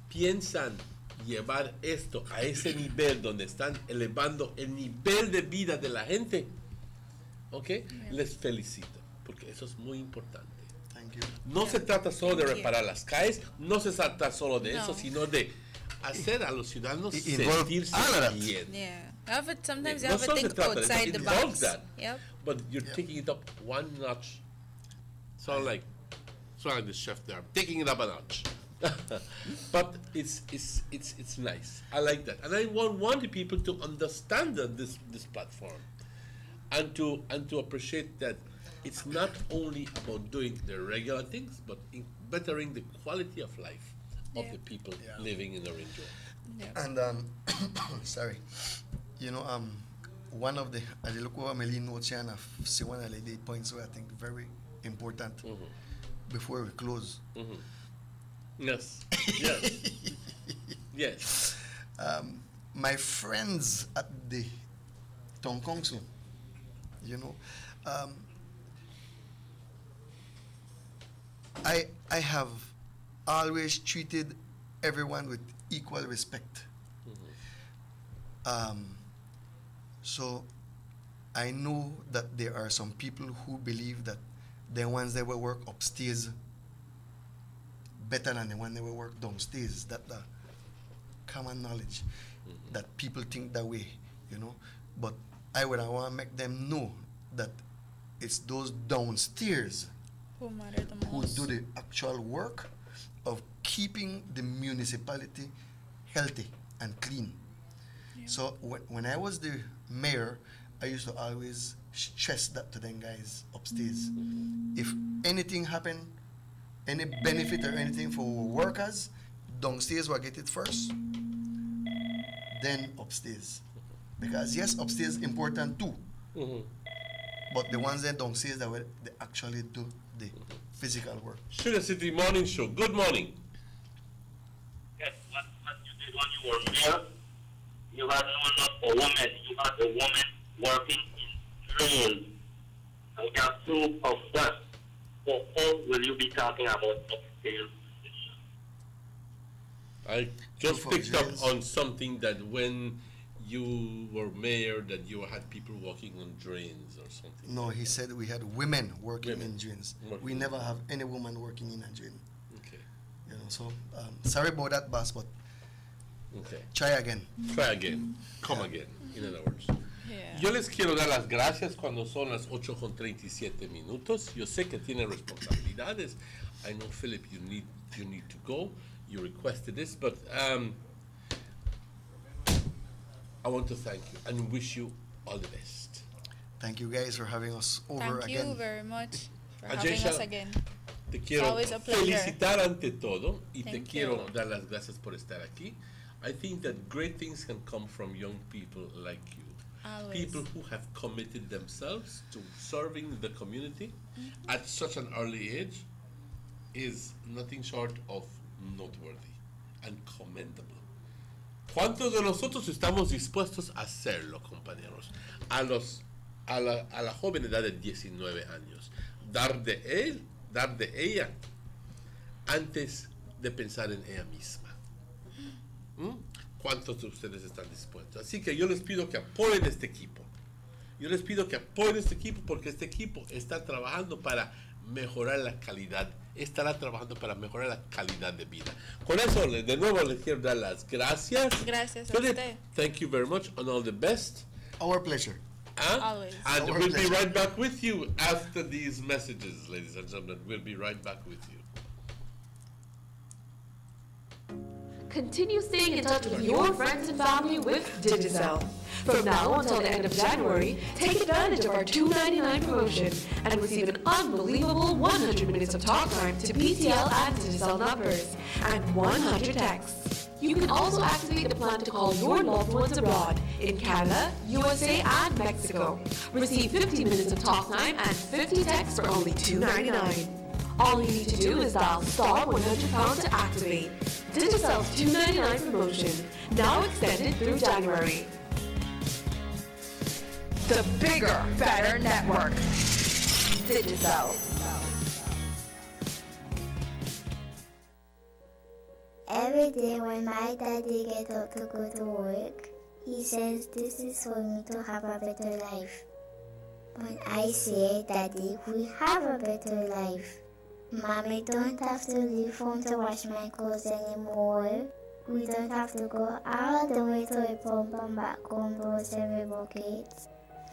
piensan llevar esto a ese nivel donde están elevando el nivel de vida de la gente, ¿ok? Les felicito, porque eso es muy importante. No se trata solo de reparar las calles, no se trata solo de eso, sino de hacer a los ciudadanos sentirse bien.
Yeah. Sometimes you
No
have to
solo se
think
trata,
outside
it
the
involves
box.
that,
Yep.
but you're taking it up one notch. Sort of like the chef there. I'm taking it up a notch. But it's nice. I like that, and I want the people to understand this platform, and to appreciate that it's not only about doing the regular things, but in bettering the quality of life of the people living in Orinjo.
And sorry, one of the I look over my notes here and I see one of the points where I think very important before we close.
Yes. Yes. Yes.
My friends at the town council, I have always treated everyone with equal respect. So I know that there are some people who believe that the ones that will work upstairs better than the one that will work downstairs. That's the common knowledge that people think that way, But I want to make them know that it's those downstairs
Who matter the
who
most.
do the actual work of keeping the municipality healthy and clean. So when I was the mayor, I used to always stress that to them guys upstairs. If anything happened, any benefit or anything for workers, downstairs will get it first, then upstairs. Because yes, upstairs is important too. But the ones that downstairs that will they actually do the physical work.
Sugar City Morning Show. Good morning.
Yes, what you did when you were mayor, you had a woman, you had a woman working in drains and got proof of that. So how will you be talking about upstairs?
I just picked up on something that when you were mayor, that you had people walking on drains or something.
No, he said we had women working in drains. We never have any woman working in a drain.
Okay.
So sorry about that, boss, but
okay.
Try again.
Try again. Come again, in other words. Yo les quiero dar las gracias cuando son las 8:37 minutos. Yo sé que tienen responsabilidades. I know, Philip, you need to go. You requested this, but I want to thank you and wish you all the best.
Thank you guys for having us over
Thank
again.
you very much for
Ajesha,
having us again.
Te
It's
quiero
always a pleasure.
felicitar ante todo y te
Thank
quiero
you.
dar las gracias por estar aquí. I think that great things can come from young people like you.
Always.
People who have committed themselves to serving the community at such an early age is nothing short of noteworthy and commendable. ¿Cuántos de nosotros estamos dispuestos a hacerlo, compañeros? A la joven edad de 19 años. Dar de ella antes de pensar en ella misma. ¿Cuántos de ustedes están dispuestos? Así que yo les pido que apoyen este equipo. Yo les pido que apoyen este equipo porque este equipo está trabajando para mejorar la calidad, estará trabajando para mejorar la calidad de vida. Con eso, de nuevo les quiero dar las gracias.
Gracias a
Philip,
usted.
thank you very much and all the best.
Our pleasure.
Always.
And
Our
we'll be
pleasure.
right back with you after these messages, ladies and gentlemen. We'll be right back with you.
Continue staying in touch with your friends and family with Digicel. From now until the end of January, take advantage of our $2.99 promotion and receive an unbelievable 100 minutes of talk time to BTL and Digicel numbers and 100 texts. You can also activate the plan to call your loved ones abroad in Canada, USA, and Mexico. Receive 50 minutes of talk time and 50 texts for only $2.99. All you need to do is dial star 100 to activate. Digicel's $2.99 promotion, now extended through January.
The bigger, better network. Digicel.
Every day when my daddy gets up to go to work, he says this is for me to have a better life. But I say, Daddy, we have a better life. Mommy don't have to leave home to wash my clothes anymore. We don't have to go all the way to a pump and back home to wash every bucket.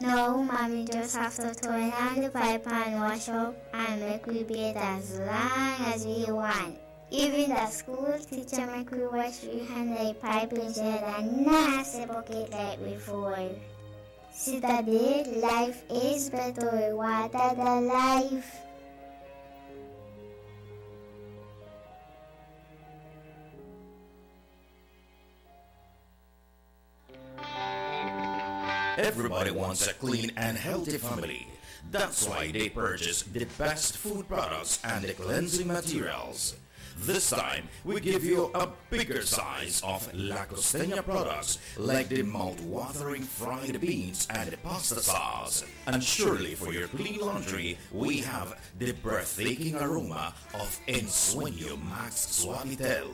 No, Mommy just have to turn on the pipe and wash up and make we bathe as long as we want. Even the school teacher make we wash we hand a pipe instead of a nasty bucket like before. See Daddy, life is better. Water the life.
Everybody wants a clean and healthy family. That's why they purchase the best food products and the cleansing materials. This time, we give you a bigger size of La Costeña products like the mouth-watering fried beans and the pasta sauce. And surely for your clean laundry, we have the breathtaking aroma of Ensueño Max Suavitel.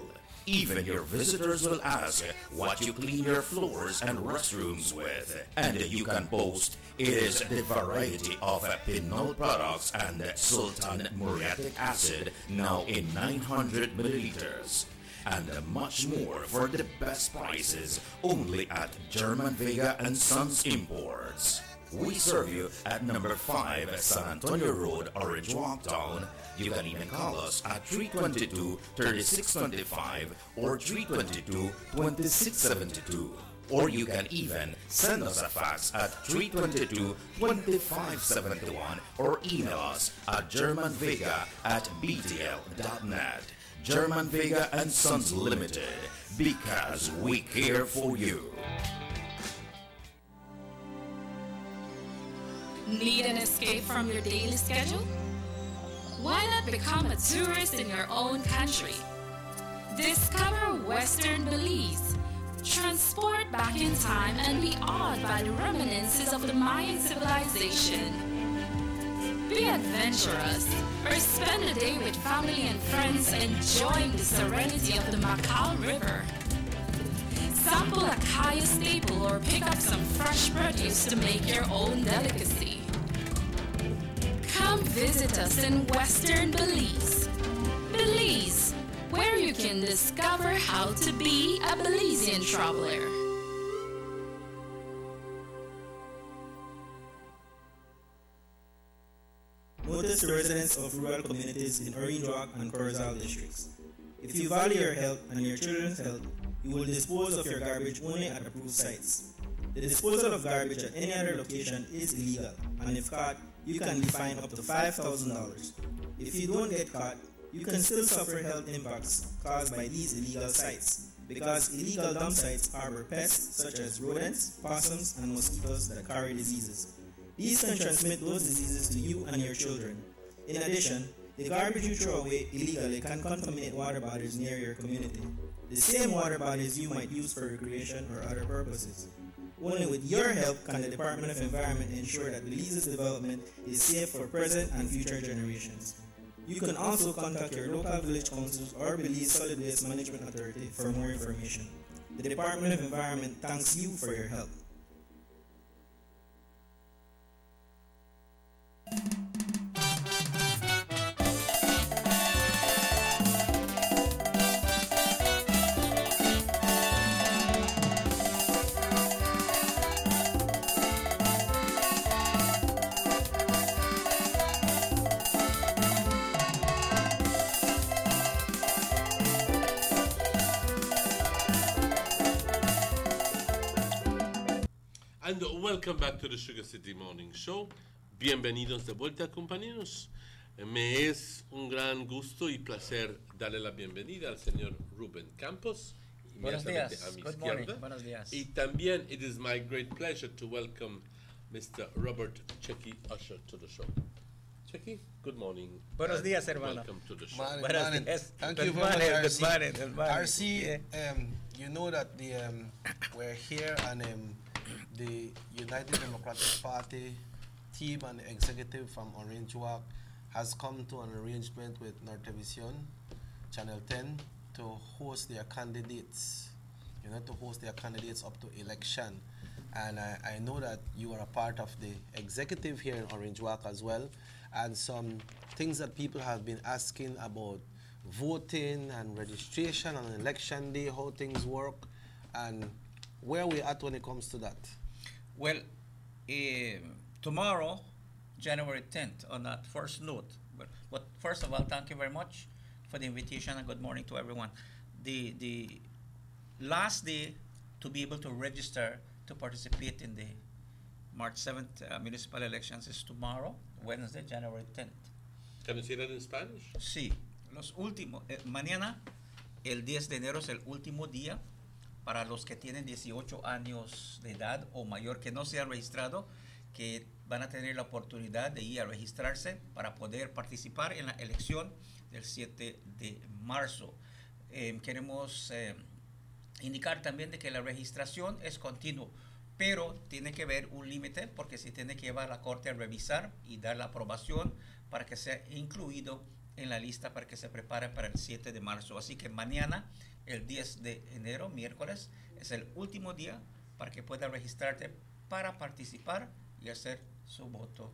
Even your visitors will ask what you clean your floors and restrooms with. And you can boast it is the variety of Pinol products and Sultan Muriatic acid now in 900 milliliters. And much more for the best prices only at German Vega and Sons Imports. We serve you at number 5 San Antonio Road, Orange Walk Town. You can even call us at 322-3625 or 322-2672. Or you can even send us a fax at 322-2571 or email us at germanvega@btl.net. German Vega and Sons Limited, because we care for you.
Need an escape from your daily schedule? Why not become a tourist in your own country? Discover Western Belize. Transport back in time and be awed by the reminiscences of the Mayan civilization. Be adventurous or spend a day with family and friends enjoying the serenity of the Macau River. Sample a Kaya staple or pick up some fresh produce to make your own delicacy. Come visit us in Western Belize. Belize, where you can discover how to be a Belizean traveler.
Notice the residents of rural communities in Orange Walk and Corozal districts. If you value your health and your children's health, you will dispose of your garbage only at approved sites. The disposal of garbage at any other location is illegal, and if caught, you can be fined up to $5,000. If you don't get caught, you can still suffer health impacts caused by these illegal sites, because illegal dump sites harbor pests such as rodents, possums, and mosquitoes that carry diseases. These can transmit those diseases to you and your children. In addition, the garbage you throw away illegally can contaminate water bodies near your community. The same water bodies you might use for recreation or other purposes. Only with your help can the Department of Environment ensure that Belize's development is safe for present and future generations. You can also contact your local village councils or Belize Solid Waste Management Authority for more information. The Department of Environment thanks you for your help.
And welcome back to the Sugar City Morning Show. Bienvenidos de vuelta, compañeros. Me es un gran gusto y placer darle la bienvenida al señor Rubén Campos.
Buenos días.
A mi
Good
izquierda.
morning. Buenos días.
Y también it is my great pleasure to welcome Mr. Robert Checky Usher to the show. Jackie, good morning.
Buenos días, hermano.
Welcome to the show.
Buenos días.
Thank
Good
you very
morning,
much,
good morning, good morning.
RC, you know that the we're here and the United Democratic Party team and executive from Orange Walk has come to an arrangement with Nortevision, Channel 10, to host their candidates, to host their candidates up to election. And I know that you are a part of the executive here in Orange Walk as well, and some things that people have been asking about voting and registration on election day, how things work, and where we're at when it comes to that.
Well, tomorrow, January 10th, on that first note, but first of all, thank you very much for the invitation and good morning to everyone. The last day to be able to register to participate in the March 7th municipal elections is tomorrow, Wednesday, January 10th.
Can you say that in Spanish?
Sí. Mañana, el 10 de enero es el último día para los que tienen 18 años de edad o mayor que no se han registrado, que van a tener la oportunidad de ir a registrarse para poder participar en la elección del 7 de marzo. Queremos indicar también de que la registración es continuo, pero tiene que haber un límite porque se tiene que llevar a la corte a revisar y dar la aprobación para que sea incluido en la lista para que se prepare para el 7 de marzo. Así que mañana, el 10 de enero, miércoles, es el último día para que pueda registrarte para participar y hacer su voto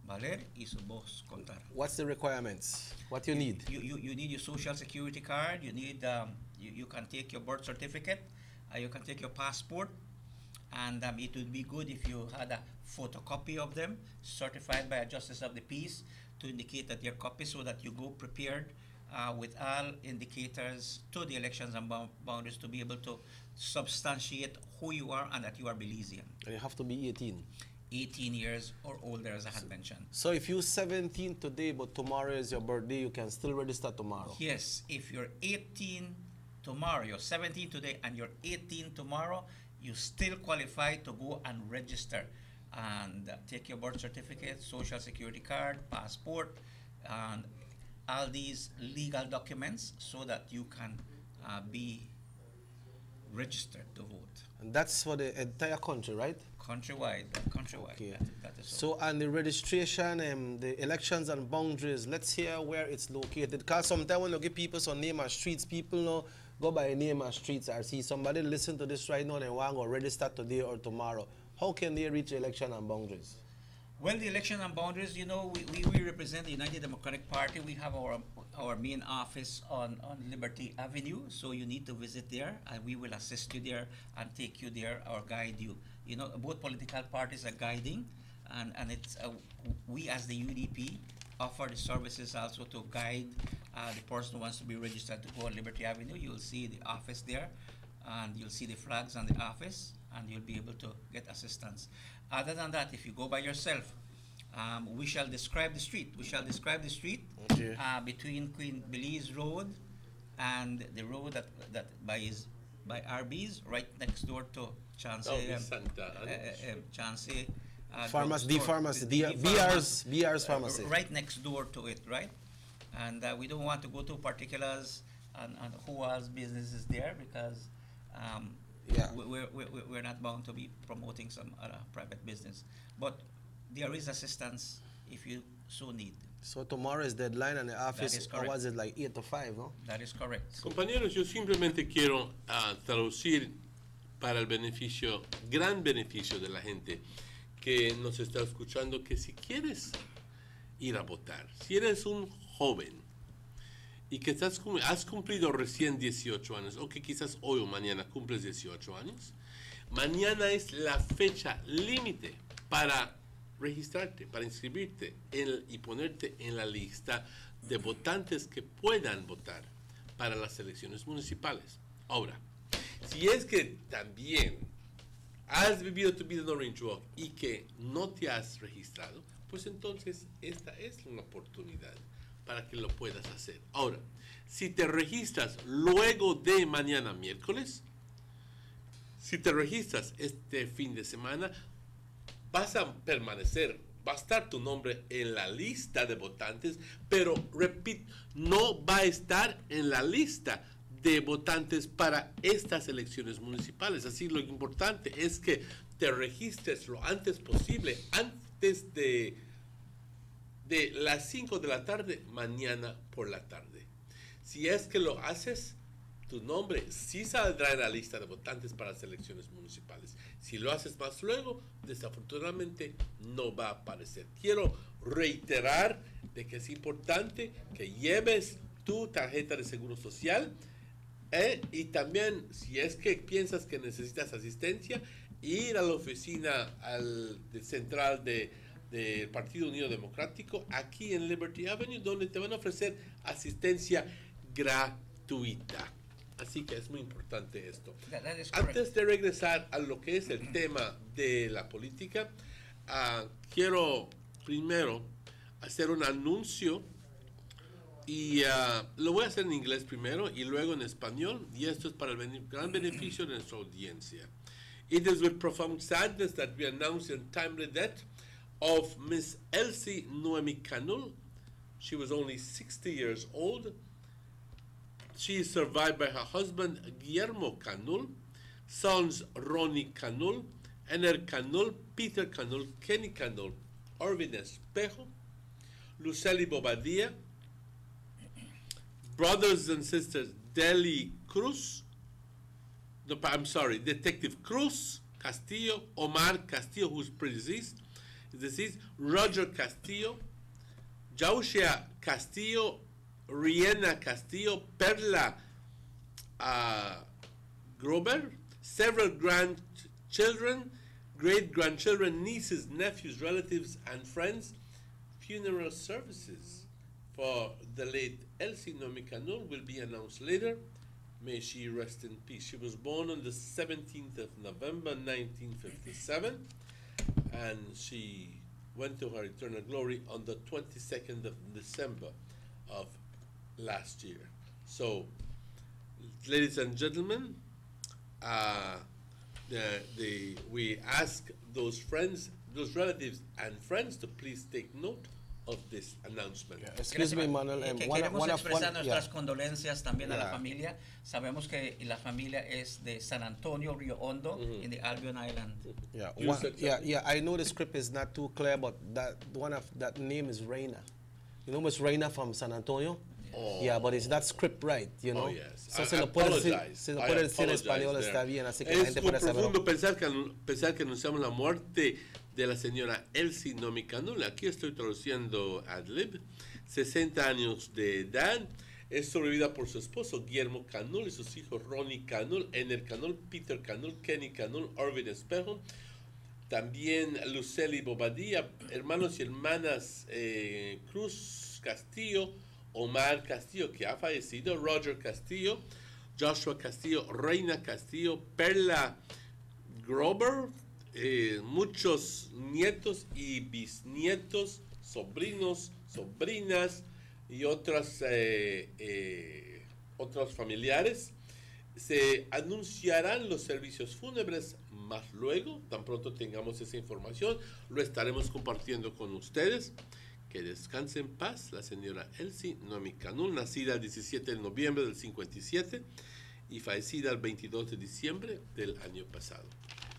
valer y su voz contar.
What's the requirements? What you need?
You need your social security card. You need you can take your birth certificate. You can take your passport, and it would be good if you had a photocopy of them, certified by a justice of the peace, to indicate that they're copies, so that you go prepared with all indicators to the elections and boundaries to be able to substantiate who you are and that you are Belizean.
And you have to be 18.
18 years or older, as I had mentioned.
So if you're 17 today, but tomorrow is your birthday, you can still register tomorrow?
Yes, if you're 18 tomorrow, you're 17 today, and you're 18 tomorrow, you still qualify to go and register and take your birth certificate, social security card, passport, and all these legal documents so that you can be registered to vote.
And that's for the entire country, right?
Countrywide.
Okay.
That is
so, and the registration, the elections and boundaries, let's hear where it's located. Because sometimes when you give people some name and streets, people know go by name and streets. I see somebody listen to this right now, they want to go register today or tomorrow. How can they reach the election and boundaries?
Well, the election and boundaries, we represent the United Democratic Party. We have our main office on Liberty Avenue, so you need to visit there, and we will assist you there and take you there or guide you. Both political parties are guiding, and it's we as the UDP offer the services also to guide the person who wants to be registered to go on Liberty Avenue. You'll see the office there, and you'll see the flags on the office, and you'll be able to get assistance. Other than that, if you go by yourself, we shall describe the street. We shall describe the street between Queen Belize Road and the road that by RB's, right next door to Chancey. Chancey.
Pharmacy, BR's pharmacy.
Right next door to it, right? And we don't want to go to particulars on who else business is there, because we're not bound to be promoting some other private business. But there is assistance if you so need.
So tomorrow is deadline and the office, or was it like 8 to 5, no?
That is correct.
Compañeros, yo simplemente quiero traducir para el beneficio, gran beneficio de la gente que nos está escuchando, que si quieres ir a votar, si eres un joven y que has cumplido recién 18 años, o que quizás hoy o mañana cumples 18 años, mañana es la fecha límite para registrarte, para inscribirte y ponerte en la lista de votantes que puedan votar para las elecciones municipales. Ahora, si es que también has vivido tu vida en Orange Walk y que no te has registrado, pues entonces esta es una oportunidad para que lo puedas hacer. Ahora, si te registras luego de mañana miércoles, si te registras este fin de semana, vas a permanecer va a estar tu nombre en la lista de votantes, pero repito, no va a estar en la lista de votantes para estas elecciones municipales. Así lo importante es que te registres lo antes posible, antes de las 5 de la tarde, mañana por la tarde. Si es que lo haces, tu nombre sí saldrá en la lista de votantes para las elecciones municipales. Si lo haces más luego, desafortunadamente no va a aparecer. Quiero reiterar de que es importante que lleves tu tarjeta de seguro social y también, si es que piensas que necesitas asistencia, ir a la oficina central del Partido Unido Democrático aquí en Liberty Avenue, donde te van a ofrecer asistencia gratuita. Así que es muy importante esto. Antes de regresar a lo que es el tema de la política, quiero primero hacer un anuncio y lo voy a hacer en inglés primero y luego en español, y esto es para el gran beneficio de nuestra audiencia. It is with profound sadness that we announce the untimely death of Miss Elsie Noemi Canul. She was only 60 years old. She is survived by her husband Guillermo Canul, sons Ronnie Canul, Ener Canul, Peter Canul, Kenny Canul, Orvin Espejo, Lucely Bobadilla, brothers and sisters Deli Cruz, no, I'm sorry, Detective Cruz Castillo, Omar Castillo, who's deceased, Roger Castillo, Jausia Castillo, Rihanna Castillo, Perla Grober, several grandchildren, great-grandchildren, nieces, nephews, relatives, and friends. Funeral services for the late Elsie Noemi Canul will be announced later. May she rest in peace. She was born on the 17th of November, 1957, and she went to her eternal glory on the 22nd of December of last year. So, ladies and gentlemen, we ask those friends, those relatives and friends to please take note of this announcement.
Yeah. Excuse me, Manuel.
Queremos expresar nuestras condolencias también a la familia. Sabemos que la familia es de San Antonio, Rio Hondo, in the Albion Island.
Yeah, I know the script is not too clear, but that name is Reina. You know, Miss Reina from San Antonio.
Oh.
Yeah, but it's that script right, you know.
Oh, yes.
So,
I apologize.
Se lo puede decir en español, está bien, así que la
es
gente
muy
puede saber.
profundo pensar que anunciamos la muerte de la señora Elsie Noemi Canul. Aquí estoy traduciendo ad-lib. 60 años de edad. Es sobrevivida por su esposo Guillermo Canul y sus hijos Ronnie Canul, Ener Canul, Peter Canul, Kenny Canul, Orvin Espejo. También Lucely Bobadilla, hermanos y hermanas Cruz Castillo, Omar Castillo, que ha fallecido, Roger Castillo, Joshua Castillo, Reina Castillo, Perla Grober, muchos nietos y bisnietos, sobrinos, sobrinas y otros familiares. Se anunciarán los servicios fúnebres más luego, tan pronto tengamos esa información, lo estaremos compartiendo con ustedes. Que descanse en paz la señora Elsie Noemi Canul, nacida el 17 de noviembre del 57 y fallecida el 22 de diciembre del año pasado.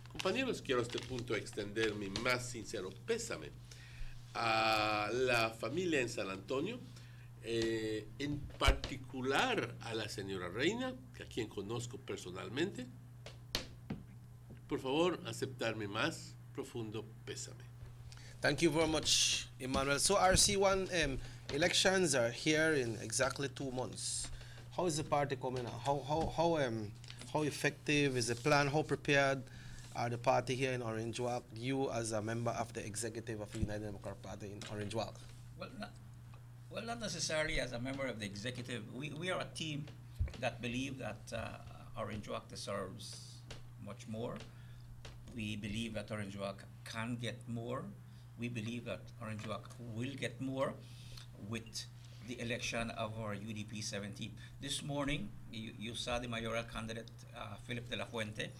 Compañeros, quiero a este punto extender mi más sincero pésame a la familia en San Antonio, en particular a la señora Reina, a quien conozco personalmente. Por favor, aceptar mi más profundo pésame.
Thank you very much, Emmanuel. So RC1 elections are here in exactly 2 months. How is the party coming out? How effective is the plan? How prepared are the party here in Orange Walk? You as a member of the executive of the United Democratic Party in Orange Walk.
Well, not necessarily as a member of the executive. We are a team that believe that Orange Walk deserves much more. We believe that Orange Walk can get more. We believe that Orange Walk will get more with the election of our UDP 17. This morning, you saw the mayoral candidate, Philip de la Fuente,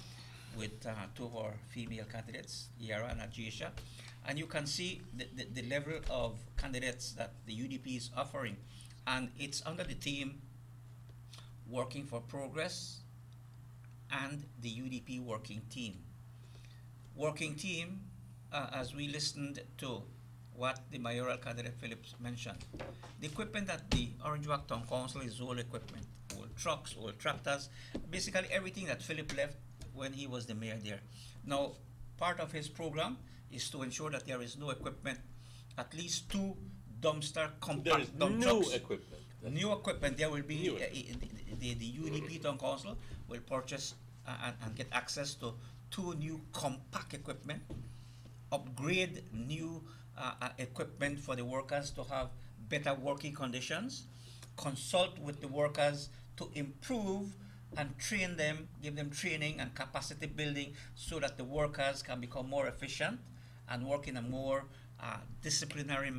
with 2 of our female candidates, Yara and Ajisha. And you can see the level of candidates that the UDP is offering. And it's under the theme Working for Progress and the UDP Working Team. Working Team, as we listened to what the mayoral candidate Phillips mentioned, the equipment that the Orange Walk Town Council is old equipment, old trucks, old tractors, basically everything that Philip left when he was the mayor there. Now, part of his program is to ensure that there is no equipment, at least 2 dumpster compact dump trucks.
Equipment.
New equipment. There will be the UDP Town Council will purchase and get access to 2 new compact equipment, upgrade new equipment for the workers to have better working conditions, consult with the workers to improve and train them, give them training and capacity building so that the workers can become more efficient and work in a more disciplinary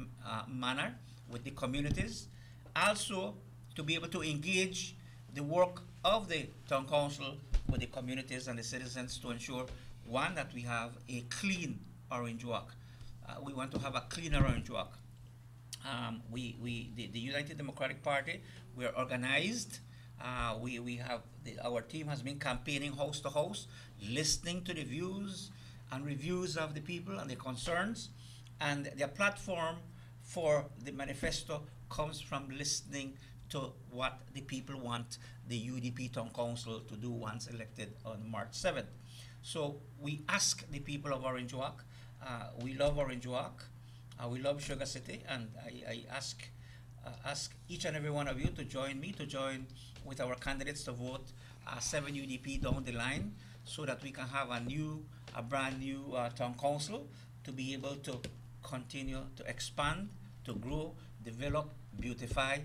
manner with the communities. Also, to be able to engage the work of the town council with the communities and the citizens to ensure, one, that we have a clean Orange Walk. We want to have a cleaner Orange Walk. The United Democratic Party, we are organized. Our team has been campaigning house to house, listening to the views and reviews of the people and the concerns. And their platform for the manifesto comes from listening to what the people want the UDP Town Council to do once elected on March 7th. So we ask the people of Orange Walk, we love Orange Walk, we love Sugar City, and I ask each and every one of you to join me, to join with our candidates to vote 7 UDP down the line, so that we can have a brand new town council to be able to continue to expand, to grow, develop, beautify,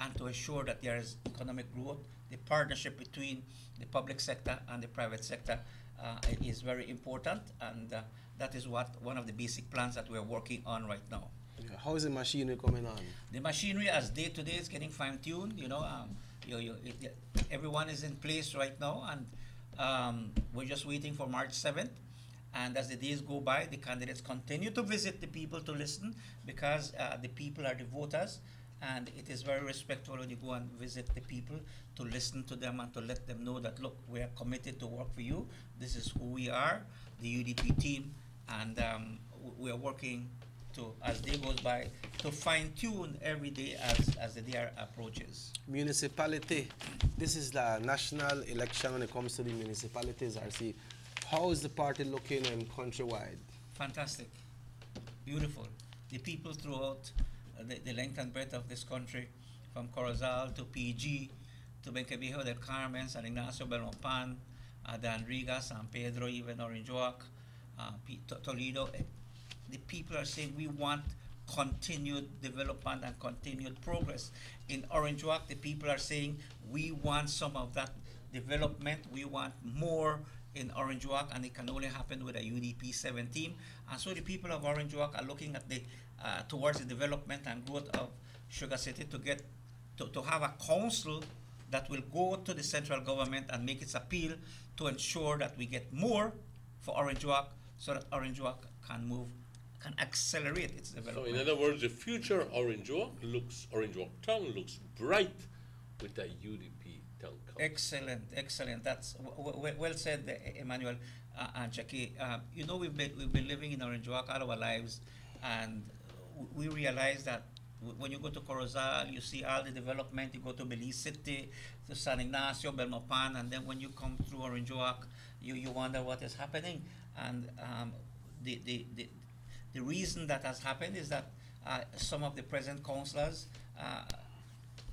and to ensure that there is economic growth. The partnership between the public sector and the private sector is very important, and that is one of the basic plans that we're working on right now.
Yeah. How is the machinery coming on?
The machinery, as day to day, is getting fine-tuned. You know, everyone is in place right now, and we're just waiting for March 7th. And as the days go by, the candidates continue to visit the people to listen, because the people are the voters, and it is very respectful when you go and visit the people to listen to them and to let them know that, look, we are committed to work for you. This is who we are, the UDP team, and we are working to, as day goes by, to fine-tune every day as the day approaches.
Municipality, this is the national election when it comes to the municipalities, RC. How is the party looking countrywide?
Fantastic, beautiful. The people throughout the length and breadth of this country, from Corozal to PG, to Benqueviejo del Carmen, San Ignacio, Belmopan, Dan Riga, San Pedro, even Orange Walk, Toledo. The people are saying we want continued development and continued progress. In Orange Walk, the people are saying we want some of that development, we want more in Orange Walk, and it can only happen with a UDP 7 team. And so the people of Orange Walk are looking at the towards the development and growth of Sugar City to get to have a council that will go to the central government and make its appeal to ensure that we get more for Orange Walk, so that Orange Walk can accelerate its development.
So in other words, the future Orange Walk Town looks bright with a UDP town council.
Excellent, excellent. That's well said, Emmanuel and Jackie. You know, we've been living in Orange Walk all our lives, and we realize that when you go to Corozal, you see all the development. You go to Belize City, to San Ignacio, Belmopan, and then when you come through Orange Walk, you wonder what is happening. And the reason that has happened is that some of the present councillors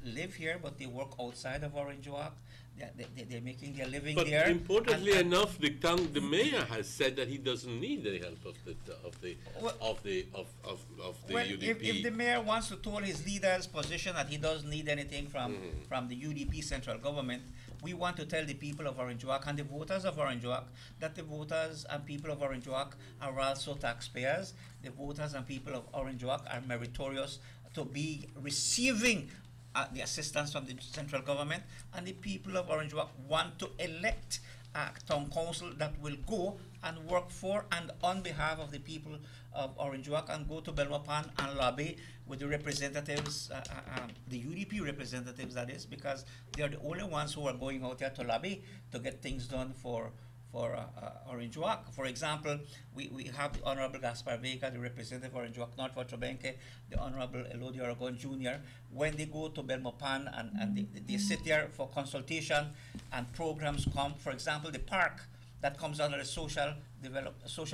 live here, but they work outside of Orange Walk. They're making their living there.
But importantly enough, the mayor has said that he doesn't need any help of the UDP.
If the mayor wants to tell his leader's position that he doesn't need anything from the UDP central government, we want to tell the people of Orange Walk and the voters of Orange Walk that the voters and people of Orange Walk are also taxpayers. The voters and people of Orange Walk are meritorious to be receiving the assistance from the central government, and the people of Orange Walk want to elect a town council that will go and work for and on behalf of the people of Orange Walk and go to Belmopan and lobby with the representatives, the UDP representatives, that is, because they are the only ones who are going out there to lobby to get things done for Orange Walk. For example, we have the Honorable Gaspar Vega, the representative of Orange Walk North for Trobenke, the Honorable Elodie Aragon Jr. When they go to Belmopan and they sit there for consultation and programs come, for example, the park that comes under the Social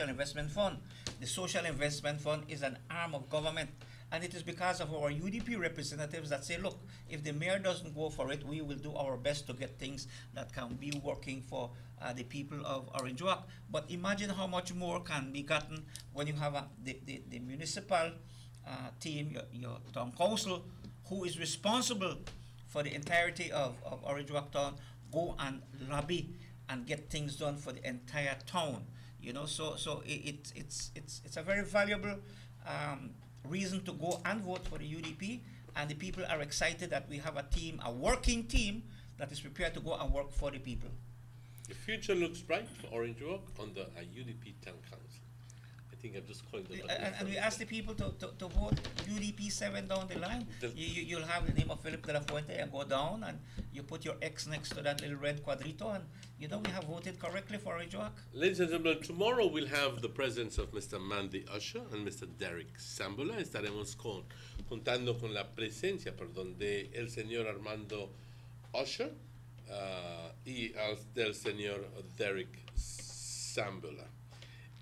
Investment Fund. The Social Investment Fund is an arm of government, and it is because of our UDP representatives that say, look, if the mayor doesn't go for it, we will do our best to get things that can be working for the people of Orange Walk. But imagine how much more can be gotten when you have the municipal team, your town council, who is responsible for the entirety of Orange Walk town, go and lobby and get things done for the entire town. You know, so it's a very valuable reason to go and vote for the UDP, and the people are excited that we have a team, a working team that is prepared to go and work for the people.
The future looks bright for Orange Walk under a UDP town council. I think I've just coined it.
And we ask the people to vote UDP 7 down the line. You'll have the name of Philip de la Fuente and go down, and you put your X next to that little red cuadrito, and you know we have voted correctly for Orange Walk.
Ladies and gentlemen, tomorrow we'll have the presence of Mr. Mandy Usher and Mr. Derek Sambula. Estaremos contando con la presencia, de el señor Armando Usher y del señor Derek Sambula.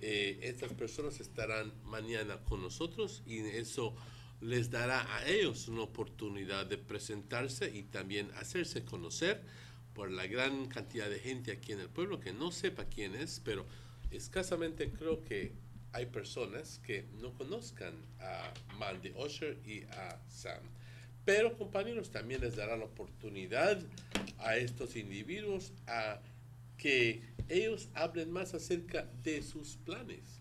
Estas personas estarán mañana con nosotros y eso les dará a ellos una oportunidad de presentarse y también hacerse conocer por la gran cantidad de gente aquí en el pueblo que no sepa quién es, pero escasamente creo que hay personas que no conozcan a Mandy Usher y a Sam. Pero, compañeros, también les dará la oportunidad a estos individuos a que ellos hablen más acerca de sus planes.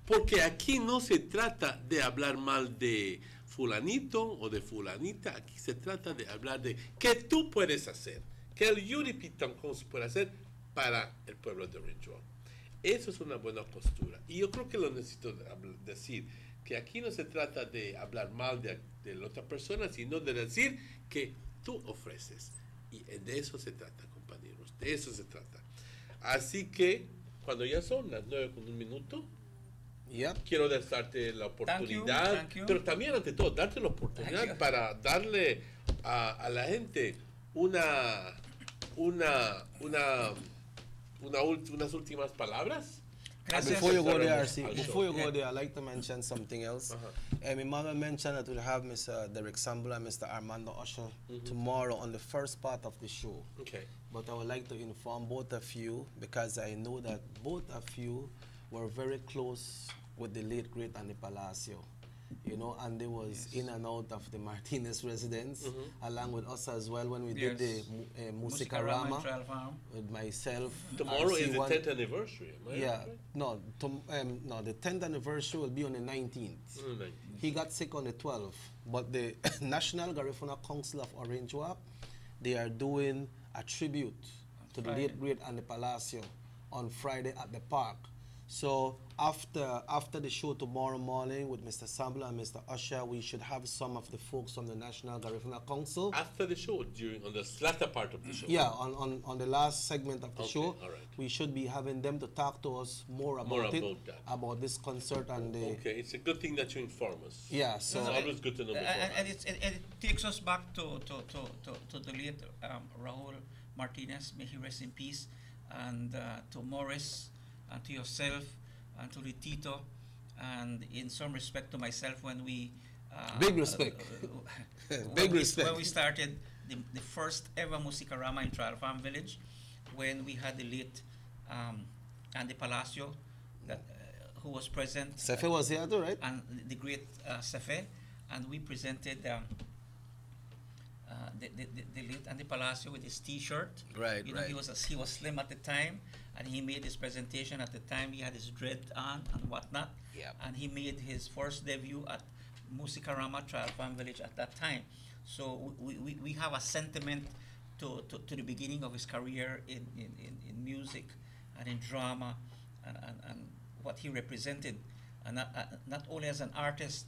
Porque aquí no se trata de hablar mal de fulanito o de fulanita, aquí se trata de hablar de qué tú puedes hacer, que el UDP Town Council puede hacer para el pueblo de Orange Walk. Eso es una buena postura. Y yo creo que lo necesito decir, que aquí no se trata de hablar mal de la otra persona, sino de decir que tú ofreces. Y de eso se trata, compañeros, de eso se trata. Así que, cuando ya son las 9:01, quiero darte la oportunidad,
Thank you.
pero también, ante todo, darte la oportunidad para darle a la gente unas últimas palabras.
Before you go there, I'd like to mention something else. My mother mentioned that we'll have Mr. Derek Sambula and Mr. Armando Usher tomorrow on the first part of the show.
Okay.
But I would like to inform both of you, because I know that both of you were very close with the late great Andy Palacio. You know, and they was in and out of the Martinez residence, along with us as well when we did the Musicarama with myself.
Tomorrow is the 10th anniversary, am I right?
No, the 10th anniversary will be on the 19th. He got sick on the 12th, but the National Garifuna Council of Orange Walk, they are doing a tribute to the late great Andy Palacio on Friday at the park. So after the show tomorrow morning with Mr. Sambula and Mr. Usher, we should have some of the folks from the National Garifuna Council.
After the show, on the latter part of the show?
Yeah, on the last segment of the show, we should be having them to talk to us more about about this concert and the...
Okay, it's a good thing that you inform us.
Yeah, so...
It's always good to know beforehand.
And it takes us back to the late Raul Martinez, may he rest in peace, and to Morris, and to yourself, and to the Tito, and in some respect to myself when we...
big respect. Big respect.
When we started the first ever Musicarama in Trial Farm Village, when we had the late Andy Palacio, that, who was present.
Sefe was here too, right?
And the great Sefe, and we presented the late Andy Palacio with his T-shirt.
Right,
you know, he was slim at the time, and he made his presentation at the time. He had his dread on and whatnot.
Yeah.
And he made his first debut at Musicarama Trial Farm Village at that time. So we have a sentiment to the beginning of his career in music and in drama and what he represented, and not only as an artist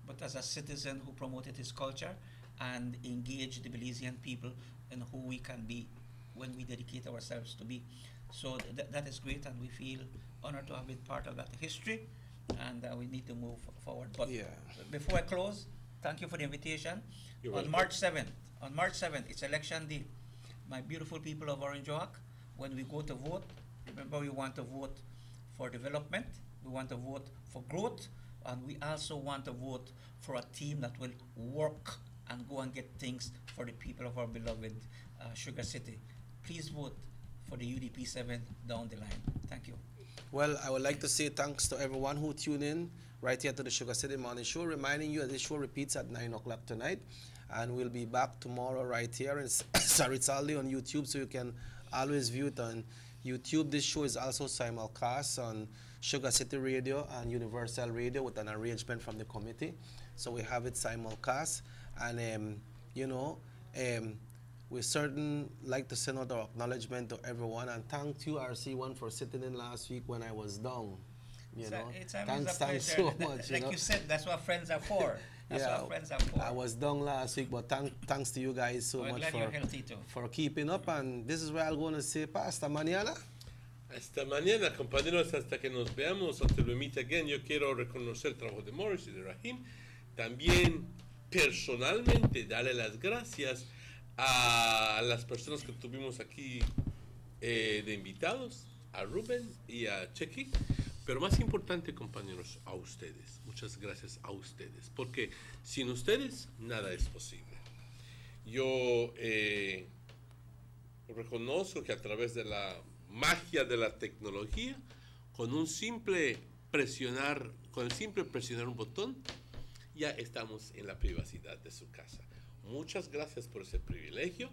but as a citizen who promoted his culture and engaged the Belizean people in who we can be when we dedicate ourselves to be. So that is great, and we feel honored to have been part of that history, and we need to move forward. But before I close, thank you for the invitation. On March 7th, it's election day. My beautiful people of Orange Walk, when we go to vote, remember we want to vote for development, we want to vote for growth, and we also want to vote for a team that will work and go and get things for the people of our beloved Sugar City. Please vote for the UDP 7 down the line. Thank you.
Well, I would like to say thanks to everyone who tuned in right here to the Sugar City Morning Show, reminding you that this show repeats at 9 o'clock tonight, and we'll be back tomorrow right here. And sorry, it's only on YouTube, so you can always view it on YouTube. This show is also simulcast on Sugar City Radio and Universal Radio with an arrangement from the committee. So we have it simulcast, and we certainly like to send out our acknowledgement to everyone, and thank you, RC1, for sitting in last week when I was down. Thanks so much.
Like you said, that's what friends are for. That's what friends are for.
I was down last week, but thanks to you guys so much for keeping up. And this is where I'm going to say, hasta mañana.
Hasta mañana, compañeros, hasta que nos veamos. Until we meet again, yo quiero reconocer el trabajo de Morris y de Rahim. También, personalmente, darle las gracias a las personas que tuvimos aquí de invitados, a Rubén y a Chequi. Pero más importante, compañeros, a ustedes. Muchas gracias a ustedes. Porque sin ustedes, nada es posible. Yo reconozco que a través de la magia de la tecnología, con el simple presionar un botón, ya estamos en la privacidad de su casa. Muchas gracias por ese privilegio.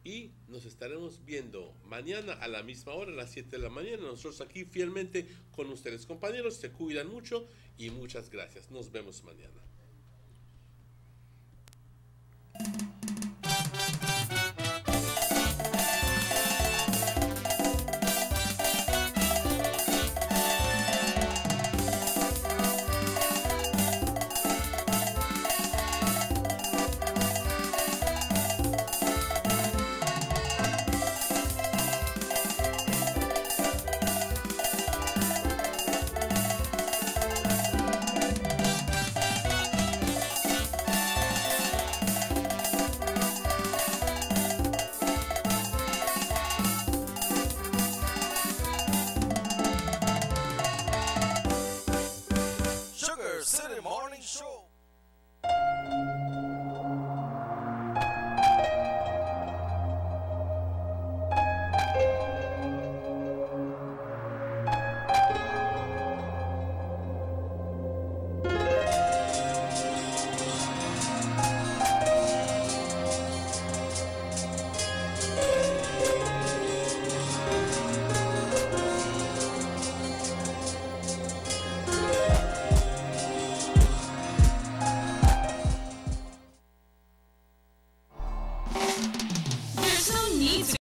Y nos estaremos viendo mañana a la misma hora, a las 7 de la mañana. Nosotros aquí fielmente con ustedes, compañeros. Se cuidan mucho y muchas gracias. Nos vemos mañana.
City Morning Show.